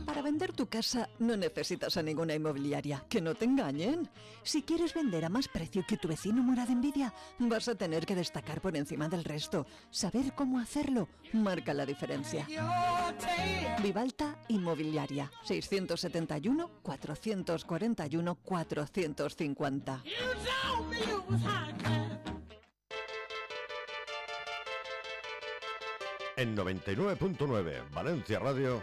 Para vender tu casa no necesitas a ninguna inmobiliaria. ¡Que no te engañen! Si quieres vender a más precio que tu vecino muera de envidia, vas a tener que destacar por encima del resto. Saber cómo hacerlo marca la diferencia. Vivalta Inmobiliaria. 671-441-450. En 99.9 Valencia Radio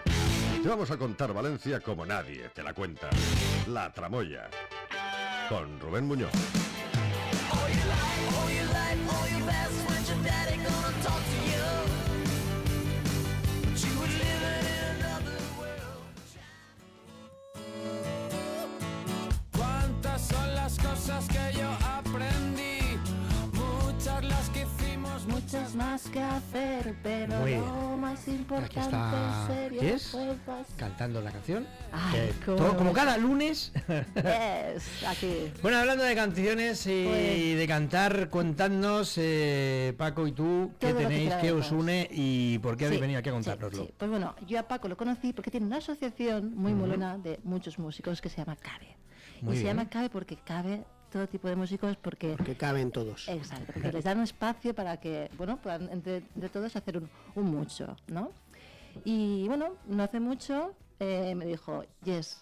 te vamos a contar Valencia como nadie te la cuenta. La Tramoya con Rubén Muñoz. ¿Cuántas son las cosas que yo aprendí? Muchas las que hicimos, muchas más que hacer, pero Muy bien. lo más Aquí importante está sería Jess pruebas. cantando la canción. Ay, Como cada lunes. Yes, aquí. Bueno, hablando de canciones y Pues- de cantar, contadnos, Paco y tú, qué Todo lo que tenéis, qué os queramos. une y por qué habéis Sí, venido aquí a sí, contárnoslo. sí. Pues bueno, yo a Paco lo conocí porque tiene una asociación muy molona de muchos músicos que se llama CABE. Muy y se bien. llama CABE porque cabe todo tipo de músicos porque caben todos. Exacto, porque les dan un espacio para que, bueno, puedan entre todos hacer un mucho, ¿no? Y bueno, no hace mucho me dijo, Jess,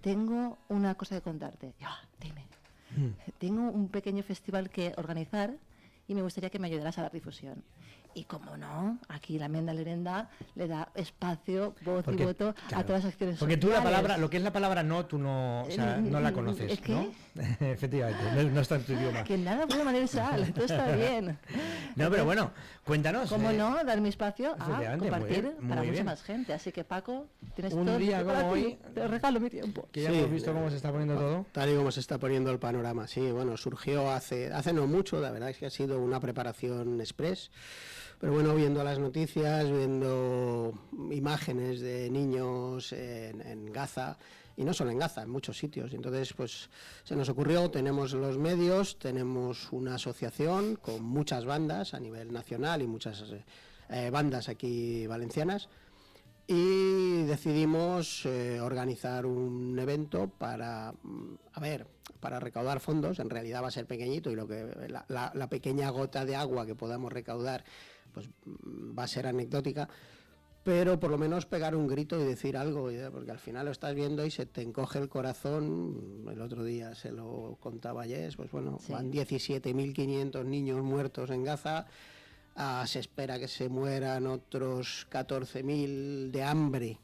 tengo una cosa que contarte. Yo, dime. Tengo un pequeño festival que organizar y me gustaría que me ayudaras a dar difusión. Y como no, aquí la Menda Lerenda le da espacio, voz Porque, y voto claro, a todas las acciones Porque tú la sociales. palabra, lo que es la palabra no, tú no, o sea, no la conoces, ¿Es qué? ¿no? Efectivamente, no está en tu idioma. Que nada puede universal, todo está bien. No, pero bueno, cuéntanos. ¿Cómo no? Dar mi espacio a Efectivamente, muy compartir bien, para muy mucha bien. más gente. Así que Paco, tienes Un todo día para como ti. hoy, Te regalo mi tiempo. Que ya hemos visto cómo se está poniendo todo. Tal y como se está poniendo el panorama, sí. Bueno, surgió hace no mucho, la verdad es que ha sido una preparación express. Pero bueno, viendo las noticias, viendo imágenes de niños en Gaza, y no solo en Gaza, en muchos sitios. Entonces, pues se nos ocurrió, tenemos los medios, tenemos una asociación con muchas bandas a nivel nacional y muchas bandas aquí valencianas, y decidimos organizar un evento para recaudar fondos. En realidad va a ser pequeñito y la pequeña gota de agua que podamos recaudar pues va a ser anecdótica, pero por lo menos pegar un grito y decir algo, porque al final lo estás viendo y se te encoge el corazón. El otro día se lo contaba Jess, pues bueno, Sí. van 17.500 niños muertos en Gaza. Se espera que se mueran otros 14.000 de hambre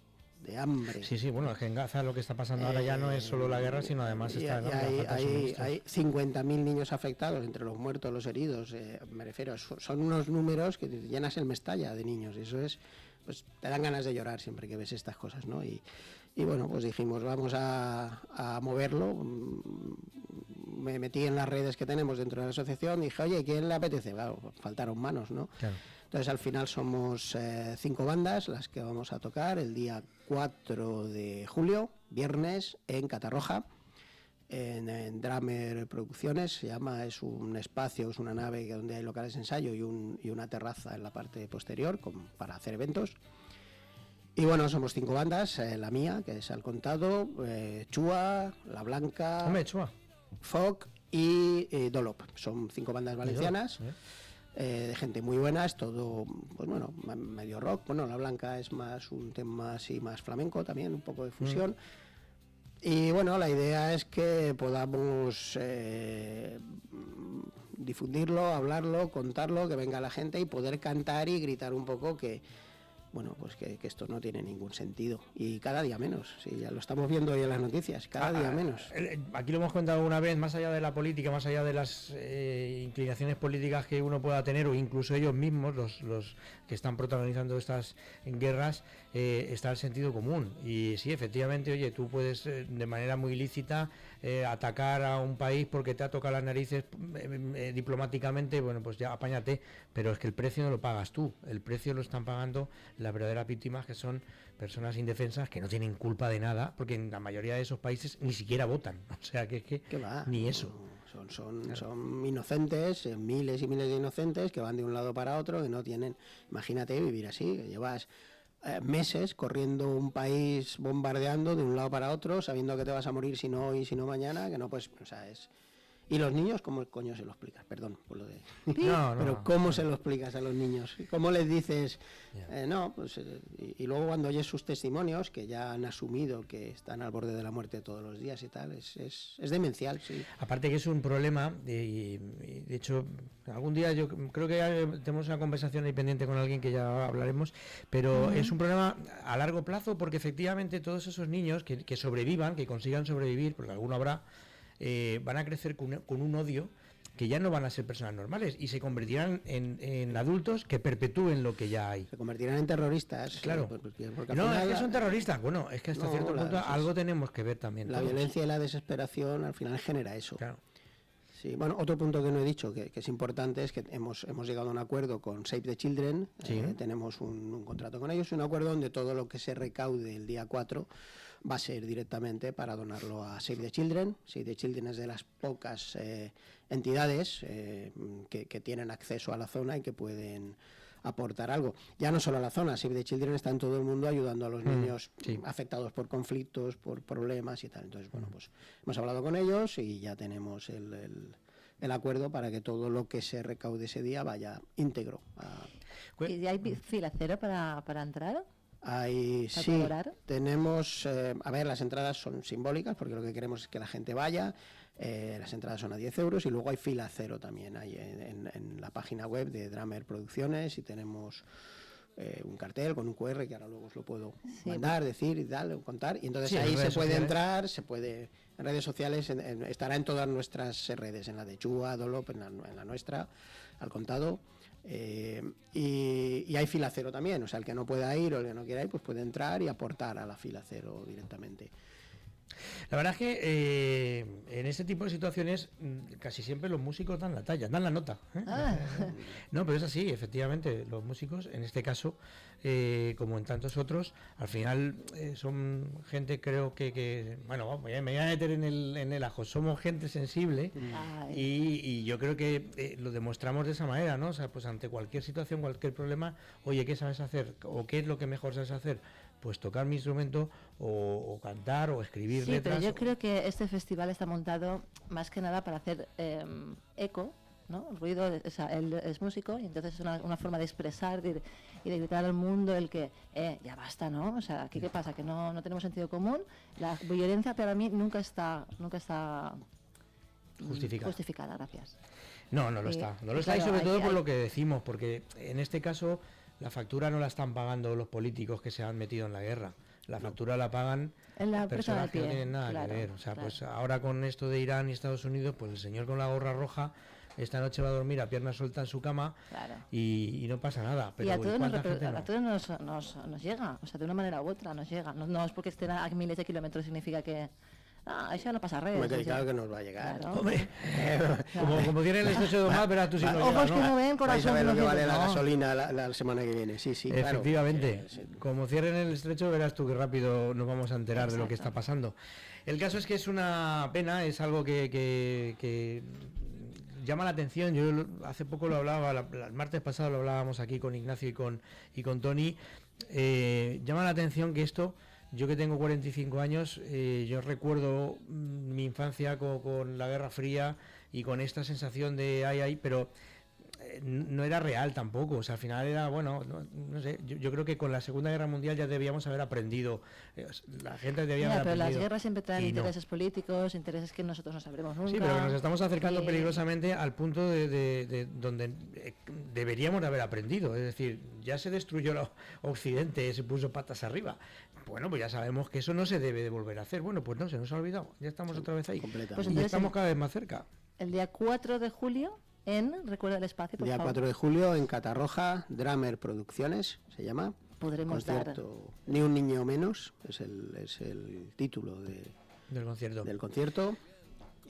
de hambre. Sí, bueno, es que en Gaza lo que está pasando ahora ya no es solo la guerra, sino además está hay 50.000 niños afectados, entre los muertos, los heridos, me refiero, son unos números que llenas el Mestalla de niños, y eso es, pues te dan ganas de llorar siempre que ves estas cosas, ¿no? Y bueno, pues dijimos, vamos a moverlo. Me metí en las redes que tenemos dentro de la asociación y dije, oye, ¿quién le apetece? Bueno, faltaron manos, ¿no? Claro. Entonces al final somos 5 bandas las que vamos a tocar el día 4 de julio, viernes, en Catarroja, en Drummer Producciones, se llama, es un espacio, es una nave donde hay locales de ensayo y una terraza en la parte posterior para hacer eventos. Y bueno, somos 5 bandas, la mía, que es Al Contado, Chua, La Blanca, Chua, Foc y Dolop. Son 5 bandas valencianas. De gente muy buena, es todo, pues bueno, medio rock. Bueno, La Blanca es más un tema así más flamenco también, un poco de fusión. Y bueno, la idea es que podamos difundirlo, hablarlo, contarlo, que venga la gente y poder cantar y gritar un poco que, bueno, pues que esto no tiene ningún sentido. Y cada día menos, sí, ya lo estamos viendo hoy en las noticias, cada día menos. Aquí lo hemos contado una vez, más allá de la política, más allá de las inclinaciones políticas que uno pueda tener, o incluso ellos mismos, los que están protagonizando estas guerras, está el sentido común. Y sí, efectivamente, oye, tú puedes de manera muy ilícita atacar a un país porque te ha tocado las narices diplomáticamente, bueno, pues ya apáñate, pero es que el precio no lo pagas tú, el precio lo están pagando las verdaderas víctimas, que son personas indefensas que no tienen culpa de nada, porque en la mayoría de esos países ni siquiera votan, o sea que ¿Qué va? Ni eso. Son inocentes, miles y miles de inocentes que van de un lado para otro, que no tienen, imagínate vivir así, que llevas meses corriendo un país bombardeando de un lado para otro, sabiendo que te vas a morir si no hoy, si no mañana, que no puedes, o sea, es... ¿Y los niños cómo coño se lo explicas? Perdón por lo de... Pero ¿cómo se lo explicas a los niños? ¿Cómo les dices? No, pues... y luego cuando oyes sus testimonios, que ya han asumido que están al borde de la muerte todos los días y tal, es demencial, sí. Aparte que es un problema, y de hecho, algún día yo creo que tenemos una conversación ahí pendiente con alguien que ya hablaremos, pero es un problema a largo plazo, porque efectivamente todos esos niños que sobrevivan, que consigan sobrevivir, porque alguno habrá, van a crecer con un odio que ya no van a ser personas normales y se convertirán en adultos que perpetúen lo que ya hay. Se convertirán en terroristas. Claro. Porque no, es que son terroristas. Bueno, es que hasta cierto punto algo tenemos que ver también. La violencia y la desesperación al final genera eso. Claro. Sí, bueno, otro punto que no he dicho que es importante es que hemos llegado a un acuerdo con Save the Children. Sí. Tenemos un contrato con ellos, un acuerdo donde todo lo que se recaude el día 4 va a ser directamente para donarlo a Save the Children. Save the Children es de las pocas entidades que tienen acceso a la zona y que pueden aportar algo. Ya no solo a la zona, Save the Children está en todo el mundo ayudando a los niños afectados por conflictos, por problemas y tal. Entonces, bueno, pues hemos hablado con ellos y ya tenemos el acuerdo para que todo lo que se recaude ese día vaya íntegro. ¿Y hay fila cero para entrar? Sí, tenemos, a ver, las entradas son simbólicas porque lo que queremos es que la gente vaya, las entradas son a 10 euros y luego hay fila cero también, hay en la página web de Drummer Producciones y tenemos un cartel con un QR que ahora luego os lo puedo mandar, decir y tal, contar, y entonces ahí se puede entrar, se puede, en redes sociales, estará en todas nuestras redes, en la de Chua, Dolop, en la nuestra, Al Contado. Y hay fila cero también, o sea, el que no pueda ir o el que no quiera ir, pues puede entrar y aportar a la fila cero directamente. La verdad es que en este tipo de situaciones casi siempre los músicos dan la talla, dan la nota. No, pero es así, efectivamente, los músicos, en este caso, como en tantos otros, al final son gente, creo que bueno, me voy a meter en el ajo, somos gente sensible y yo creo que lo demostramos de esa manera, ¿no? O sea, pues ante cualquier situación, cualquier problema, oye, ¿qué sabes hacer? ¿O qué es lo que mejor sabes hacer? Pues tocar mi instrumento o cantar o escribir letras. Pero yo creo que este festival está montado más que nada para hacer eco, ¿no? El ruido, o sea, él es músico y entonces es una forma de expresar y de gritar al mundo el que ya basta, ¿no? O sea, ¿aquí qué pasa? Que no tenemos sentido común. La violencia para mí nunca está justificada, gracias. No lo está. No lo está, y sobre todo por lo que decimos, porque en este caso la factura no la están pagando los políticos que se han metido en la guerra. la factura la pagan En la persona personas que no de pie, tienen nada claro, que ver. O sea, claro. pues ahora con esto de Irán y Estados Unidos, pues el señor con la gorra roja esta noche va a dormir a pierna suelta en su cama Claro. y no pasa nada. Pero Y a todos, ¿cuánta gente no? a todos nos llega, o sea, de una manera u otra nos llega. No es porque estén a miles de kilómetros significa que... eso no pasa res. Hombre, claro que nos va a llegar. Claro. Hombre, como tienen el estrecho de Domat, verás tú si no Ojos llega, que ¿no? no ven, Vais a corazón ver que lo no que vale siente. la No. gasolina la semana que viene. Sí, claro. Efectivamente. Como cierren el estrecho, verás tú que rápido nos vamos a enterar de lo que está pasando. El caso es que es una pena, es algo que llama la atención. Yo hace poco lo hablaba, el martes pasado lo hablábamos aquí con Ignacio y con Tony. Llama la atención que esto, yo que tengo 45 años, yo recuerdo mi infancia con la Guerra Fría y con esta sensación de ay, pero no era real tampoco. O sea, al final era, bueno, no sé, yo creo que con la Segunda Guerra Mundial ya debíamos haber aprendido. La gente debía haber Pero aprendido. las guerras siempre traen Y no. intereses políticos, intereses que nosotros no sabremos nunca. Sí, pero que nos estamos acercando Y- peligrosamente al punto de donde deberíamos de haber aprendido. Es decir, ya se destruyó el Occidente, se puso patas arriba. Bueno, pues ya sabemos que eso no se debe de volver a hacer. Bueno, pues no, se nos ha olvidado. Ya estamos otra vez ahí. Pues Y entonces estamos cada vez más cerca. El día 4 de julio en Recuerda el Espacio, por Día favor. 4 de julio en Catarroja, Drummer Producciones, se llama. Podremos concierto, Ni un niño menos, es el título del concierto.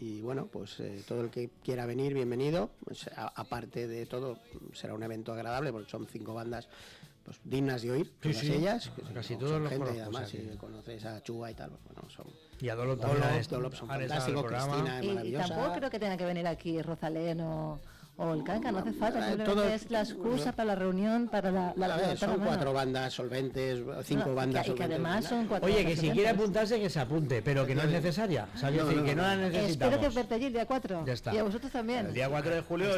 Y bueno, pues todo el que quiera venir, bienvenido. Pues, aparte de todo, será un evento agradable porque son 5 bandas pues dignas de oír, Sí, todas sí. ellas. Que Casi son todos los gente, conozco, y además, o sea si que- conoces a Chua y tal, pues, bueno, son... Y a Dolop también Dolop son han estado en el fantásticos, programa. Cristina es Y maravillosa. tampoco creo que tenga que venir aquí Rosalén o el Canca, no hace falta, simplemente todo- es la excusa para la reunión, para la A ver, levantar la son mano. 4 bandas solventes, 5 No, bandas y que solventes. además son 4 Oye, bandas que si solventes. quiere apuntarse, que se apunte, pero que no es necesaria. O sea, quiero decir, que no la necesitamos. Espero que verte allí el día 4. Ya está. Y a vosotros también. El día 4 de julio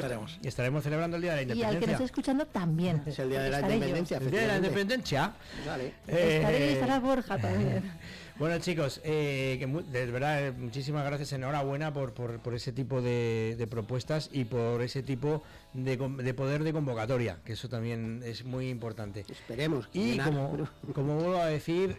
estaremos celebrando el Día de la Y al que nos Independencia. esté escuchando también. Es el día de la Estaré yo. independencia. El Día de la Independencia. Vale. Estaré y estará Borja también. Bueno, chicos, de verdad, muchísimas gracias, enhorabuena por ese tipo de propuestas y por ese tipo de poder de convocatoria, que eso también es muy importante. Esperemos. Y como vuelvo a decir,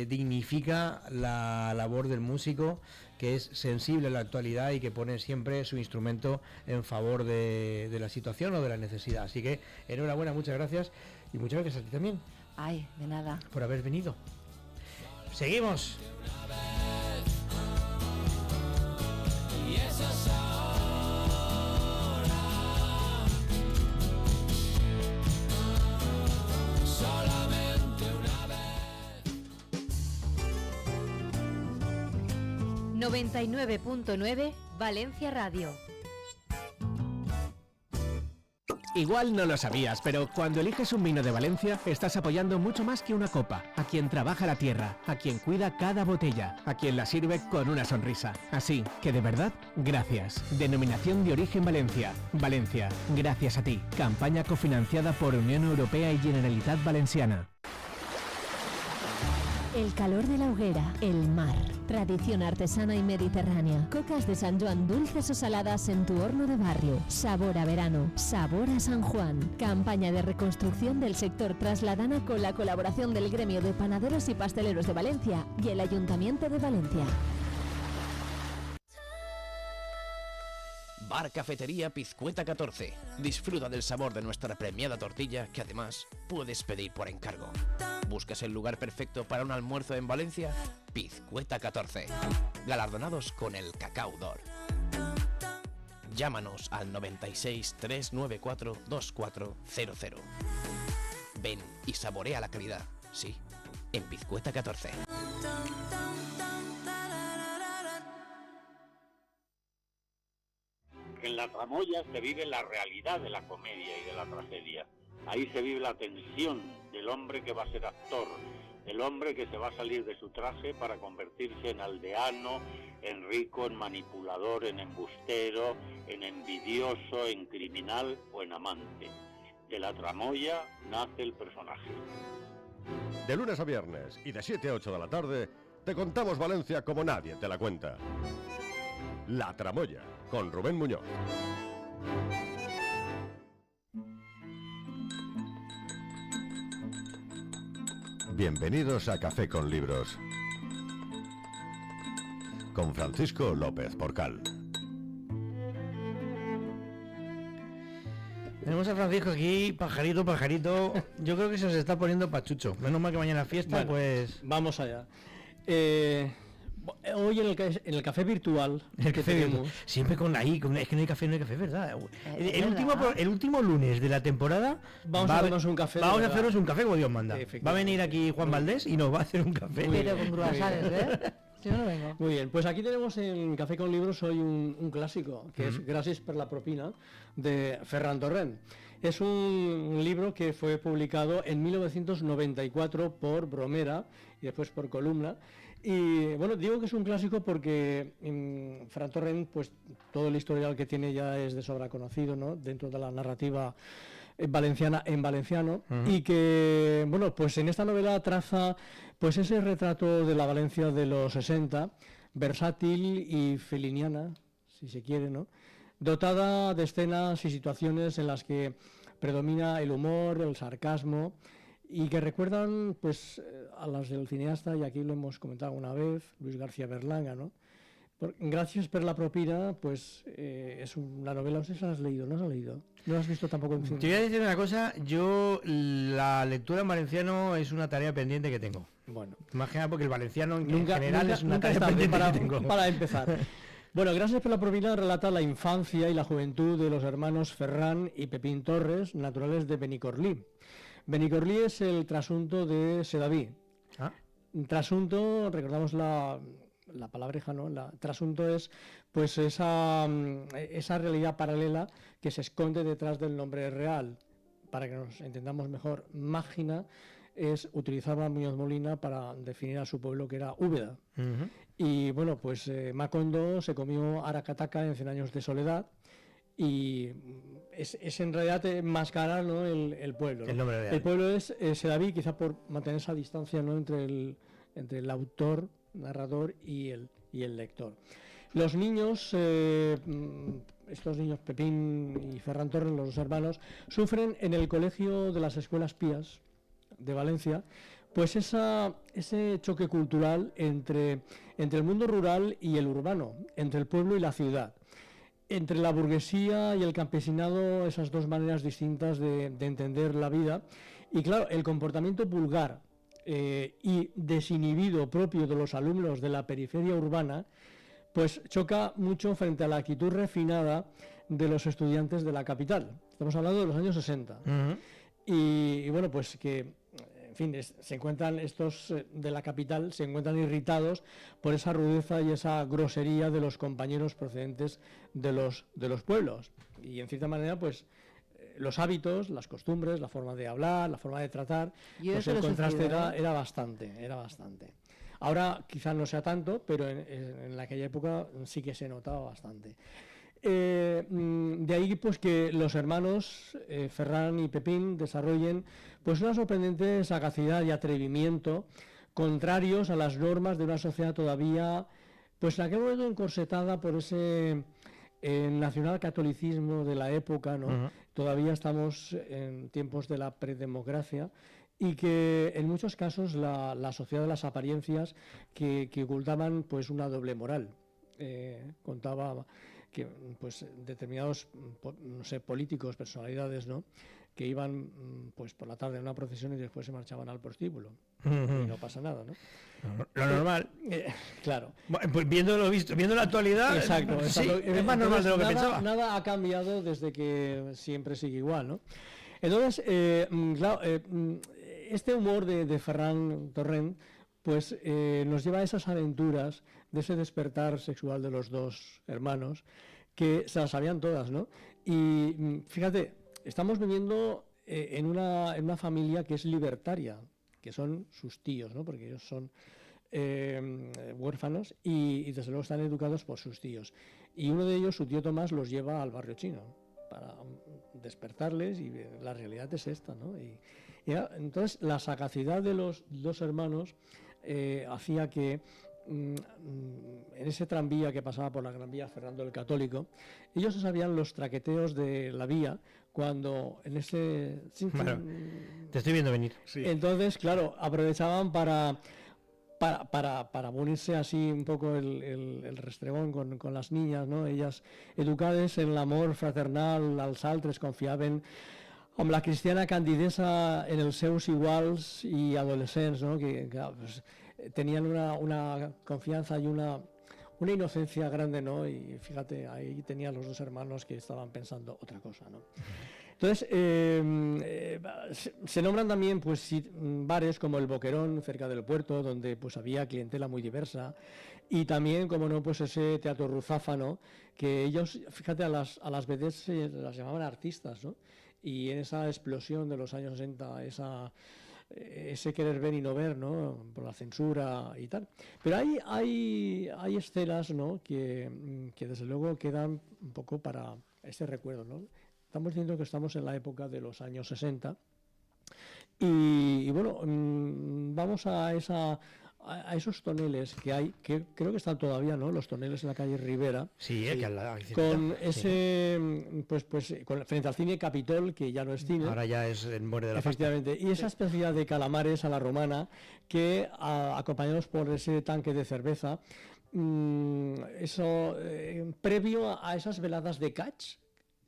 dignifica la labor del músico, que es sensible a la actualidad y que pone siempre su instrumento en favor de la situación o de la necesidad. Así que enhorabuena, muchas gracias y muchas gracias a ti también Ay, de nada. por haber venido. Seguimos. Y eso es ahora. Solamente una vez. 99.9 Valencia Radio. Igual no lo sabías, pero cuando eliges un vino de Valencia, estás apoyando mucho más que una copa. A quien trabaja la tierra, a quien cuida cada botella, a quien la sirve con una sonrisa. Así que de verdad, gracias. Denominación de origen Valencia. Valencia, gracias a ti. Campaña cofinanciada por Unión Europea y Generalitat Valenciana. El calor de la hoguera, el mar, tradición artesana y mediterránea, cocas de San Juan dulces o saladas en tu horno de barrio, sabor a verano, sabor a San Juan, campaña de reconstrucción del sector Trasladana con la colaboración del Gremio de Panaderos y Pasteleros de Valencia y el Ayuntamiento de Valencia. Bar Cafetería Pizcueta 14. Disfruta del sabor de nuestra premiada tortilla que además puedes pedir por encargo. ¿Buscas el lugar perfecto para un almuerzo en Valencia? Pizcueta 14. Galardonados con el Cacao d'Or. Llámanos al 96 394 2400. Ven y saborea la calidad. Sí, en Pizcueta 14. En la tramoya se vive la realidad de la comedia y de la tragedia. Ahí se vive la tensión del hombre que va a ser actor, el hombre que se va a salir de su traje para convertirse en aldeano, en rico, en manipulador, en embustero, en envidioso, en criminal o en amante. De la tramoya nace el personaje. De lunes a viernes y de 7 a 8 de la tarde, te contamos Valencia como nadie te la cuenta. La Tramoya, con Rubén Muñoz. Bienvenidos a Café con Libros. Con Francisco López Porcal. Tenemos a Francisco aquí, pajarito. Yo creo que se os está poniendo pachucho. Menos mal que mañana es fiesta, Bueno, pues... Vamos allá. Hoy en el café virtual que tenemos... Siempre es que no hay café, ¿verdad? ¿verdad? El último lunes de la temporada Vamos a hacernos un café. Vamos a hacernos un café como Dios manda. Efectivamente. Va a venir aquí Juan Valdés y nos va a hacer un café. Pero con croissants, ¿eh? Si no, no vengo. Muy bien, pues aquí tenemos en Café con Libros hoy un clásico, que es Gràcies per la propina, de Ferran Torrent. Es un libro que fue publicado en 1994 por Bromera y después por Columna. Y bueno, digo que es un clásico porque Ferran Torrent, pues todo el historial que tiene ya es de sobra conocido, ¿no? Dentro de la narrativa valenciana en valenciano, y que, bueno, pues en esta novela traza pues ese retrato de la Valencia de los 60, versátil y feliniana, si se quiere, ¿no? Dotada de escenas y situaciones en las que predomina el humor, el sarcasmo, y que recuerdan pues a las del cineasta, y aquí lo hemos comentado una vez, Luis García Berlanga, ¿no? Gràcies per la propina, pues es una novela, no sé si la has leído, ¿no has leído? ¿No la has visto tampoco en cine? Te voy a decir una cosa, yo la lectura en valenciano es una tarea pendiente que tengo. Bueno. Más que nada porque el valenciano en general es una tarea pendiente que tengo. Para empezar. Bueno, Gràcies per la propina relata la infancia y la juventud de los hermanos Ferran y Pepín Torres, naturales de Benicorlí. Benicorlí es el trasunto de Sedaví. ¿Ah? Trasunto, recordamos la palabreja, ¿no? Trasunto es pues esa realidad paralela que se esconde detrás del nombre real. Para que nos entendamos mejor, Mágina utilizaba Muñoz Molina para definir a su pueblo, que era Úbeda. Y bueno, pues Macondo se comió Aracataca en 100 años de soledad, y es en realidad enmascarar, ¿no? el pueblo, ¿no? El nombre real. El pueblo es Sedaví, quizá por mantener esa distancia, ¿no? entre el autor, narrador y el lector. Los niños, estos niños Pepín y Ferran Torres, los dos hermanos, sufren en el colegio de las escuelas pías de Valencia pues ese choque cultural entre el mundo rural y el urbano, entre el pueblo y la ciudad, entre la burguesía y el campesinado, esas dos maneras distintas de entender la vida. Y claro, el comportamiento vulgar y desinhibido propio de los alumnos de la periferia urbana pues choca mucho frente a la actitud refinada de los estudiantes de la capital. Estamos hablando de los años 60. Y bueno, pues que, en fin, se encuentran estos de la capital, se encuentran irritados por esa rudeza y esa grosería de los compañeros procedentes de los pueblos. Y en cierta manera, pues los hábitos, las costumbres, la forma de hablar, la forma de tratar, pues el contraste era bastante. Ahora quizás no sea tanto, pero en aquella época sí que se notaba bastante. De ahí pues que los hermanos Ferran y Pepín desarrollen pues una sorprendente sagacidad y atrevimiento contrarios a las normas de una sociedad todavía pues en aquel momento encorsetada por ese nacional catolicismo de la época, ¿no? Todavía estamos en tiempos de la predemocracia, y que en muchos casos la sociedad de las apariencias que ocultaban pues una doble moral. Contaba que pues determinados políticos, personalidades, ¿no? Que iban pues por la tarde en una procesión y después se marchaban al prostíbulo. Y no pasa nada, ¿no? Lo normal. Claro. Pues viendo la actualidad, exacto, sí, es más normal de lo que pensaba. Nada ha cambiado desde que siempre sigue igual, ¿no? Entonces, claro, este humor de Ferran Torrent pues nos lleva a esas aventuras de ese despertar sexual de los dos hermanos, que se las sabían todas, ¿no? Y fíjate, estamos viviendo en una familia que es libertaria, que son sus tíos, ¿no? Porque ellos son huérfanos y desde luego están educados por sus tíos. Y uno de ellos, su tío Tomás, los lleva al barrio chino para despertarles, y la realidad es esta, ¿no? Y entonces la sagacidad de los dos hermanos hacía que en ese tranvía que pasaba por la Gran Vía Fernando el Católico, ellos se sabían los traqueteos de la vía cuando en ese... Bueno, te estoy viendo venir. Sí. Entonces, claro, aprovechaban para unirse así un poco el restregón con las niñas, ¿no? Ellas, educades en l'amor fraternal als altres, confiaven amb la cristiana candidesa en els seus iguals i adolescents, ¿no? Que pues, tenían una confianza y una inocencia grande, ¿no? Y fíjate, ahí tenían los dos hermanos que estaban pensando otra cosa, ¿no? Entonces, se nombran también pues bares como el Boquerón, cerca del puerto, donde pues había clientela muy diversa, y también, como no, pues ese Teatro Ruzáfano, que ellos, fíjate, a las vedettes las llamaban artistas, ¿no? Y en esa explosión de los años 60, ese querer ver y no ver, ¿no? Por la censura y tal. Pero hay escenas, ¿no? que desde luego quedan un poco para ese recuerdo, ¿no? Estamos diciendo que estamos en la época de los años 60 y bueno, vamos a esos toneles que hay, que creo que están todavía, ¿no? Los toneles en la calle Rivera. Sí, que al lado. Con ese, pues frente al cine Capitol, que ya no es cine. Ahora ya es el More de la Efectivamente. Pasta. Y esa especie de calamares a la romana que, acompañados por ese tanque de cerveza, previo a esas veladas de catch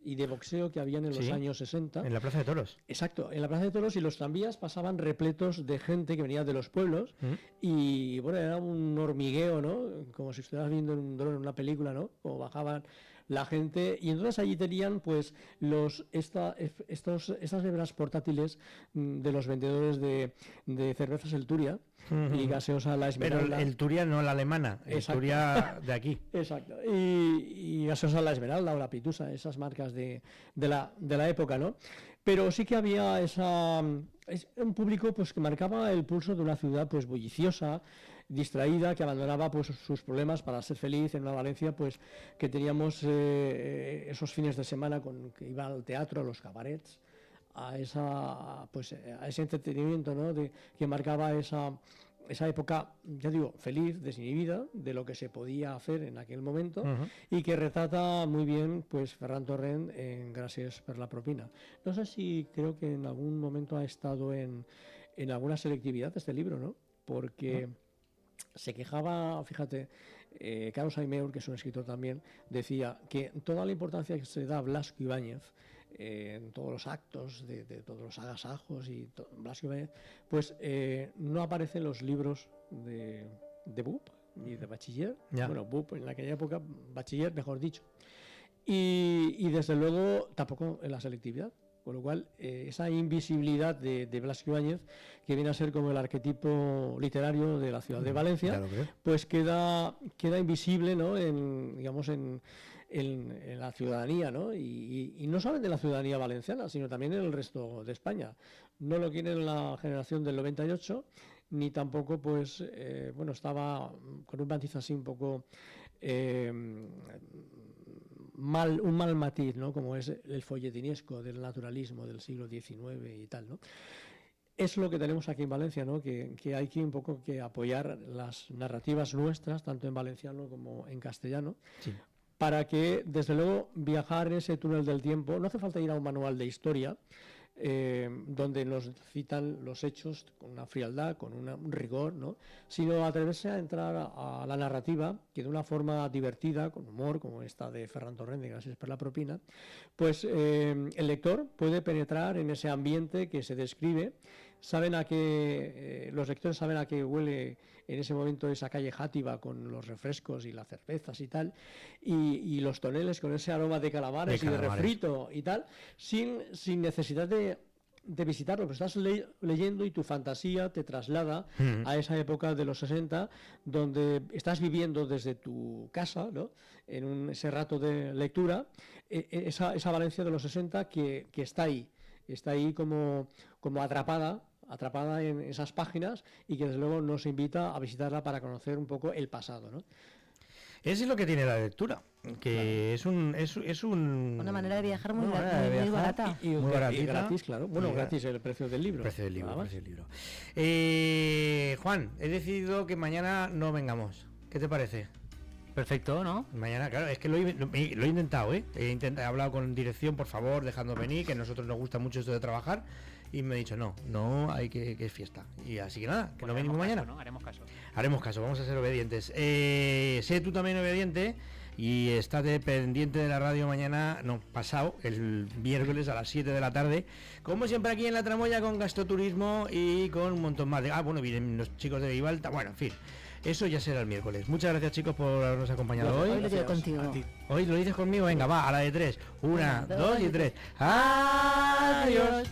y de boxeo que habían en los años 60. En la Plaza de Toros. Exacto, en la Plaza de Toros, y los tranvías pasaban repletos de gente que venía de los pueblos y bueno, era un hormigueo, ¿no? Como si estuvieras viendo en un dron en una película, ¿no? Como bajaban la gente, y entonces allí tenían pues estas neveras portátiles de los vendedores de cervezas El Turia y gaseosa La Esmeralda. Pero el Turia no la alemana, el Turia de aquí. Exacto, y gaseosa La Esmeralda o la Pitusa, esas marcas de la época, ¿no? Pero sí que había un público pues que marcaba el pulso de una ciudad pues bulliciosa, distraída, que abandonaba pues sus problemas para ser feliz en una Valencia pues que teníamos esos fines de semana que iba al teatro, a los cabarets, a ese entretenimiento, ¿no? Que marcaba esa época, ya digo, feliz, desinhibida, de lo que se podía hacer en aquel momento, y que retrata muy bien pues Ferran Torrent en Gràcies per la propina. No sé si creo que en algún momento ha estado en alguna selectividad este libro, ¿no? Porque se quejaba, fíjate, Carlos Aimeur, que es un escritor también, decía que toda la importancia que se da a Blasco Ibáñez en todos los actos, de todos los agasajos y Blasco Ibáñez, pues no aparecen los libros de BUP ni de Bachiller. Bueno, BUP en aquella época, Bachiller, mejor dicho. Y desde luego tampoco en la selectividad. Con lo cual, esa invisibilidad de Blasco Ibáñez, que viene a ser como el arquetipo literario de la ciudad de Valencia, pues queda invisible, ¿no? En la ciudadanía, ¿no? Y no solamente en la ciudadanía valenciana, sino también en el resto de España. No lo quiere la generación del 98, ni tampoco, pues, estaba con un matiz así un poco... un mal matiz, ¿no? Como es el folletinesco del naturalismo del siglo XIX y tal, ¿no? Es lo que tenemos aquí en Valencia, ¿no? Que hay que un poco que apoyar las narrativas nuestras, tanto en valenciano como en castellano, para que, desde luego, viajar en ese túnel del tiempo, no hace falta ir a un manual de historia, donde nos citan los hechos con una frialdad, con un rigor, ¿no? Sino atreverse a entrar a la narrativa, que de una forma divertida, con humor, como esta de Ferran Torrent, de Gràcies per la propina, pues el lector puede penetrar en ese ambiente que se describe. Los lectores saben a qué huele en ese momento esa calle Játiva con los refrescos y las cervezas y tal, y los toneles con ese aroma de calamares y de refrito y tal, sin necesidad de visitarlo, pero estás leyendo y tu fantasía te traslada a esa época de los 60, donde estás viviendo desde tu casa, ¿no? En ese rato de lectura, esa Valencia de los 60 que está ahí como atrapada en esas páginas, y que desde luego nos invita a visitarla para conocer un poco el pasado, ¿no? Eso es lo que tiene la lectura, que claro. es una manera de viajar muy barata. Y gratis, claro. Bueno, gratis el precio del libro. Juan, he decidido que mañana no vengamos. ¿Qué te parece? Perfecto, ¿no? Mañana, claro, es que lo he intentado, ¿eh? He hablado con dirección, por favor, dejadnos venir, que a nosotros nos gusta mucho esto de trabajar. Y me ha dicho, no, hay que es fiesta. Y así que nada, que Pues no venimos mañana. ¿no? Haremos caso. Haremos caso, vamos a ser obedientes. Sé tú también obediente y estate pendiente de la radio mañana, no, pasado, el miércoles a las 7 de la tarde. Como siempre aquí en La Tramoya con Gastroturismo y con un montón más de... bueno, vienen los chicos de Vivalta, bueno, en fin. Eso ya será el miércoles. Muchas gracias, chicos, por habernos acompañado hoy. Hoy lo digo contigo. Hoy lo dices conmigo, venga, va, a la de 3. 1, 2 y 3. ¡Adiós!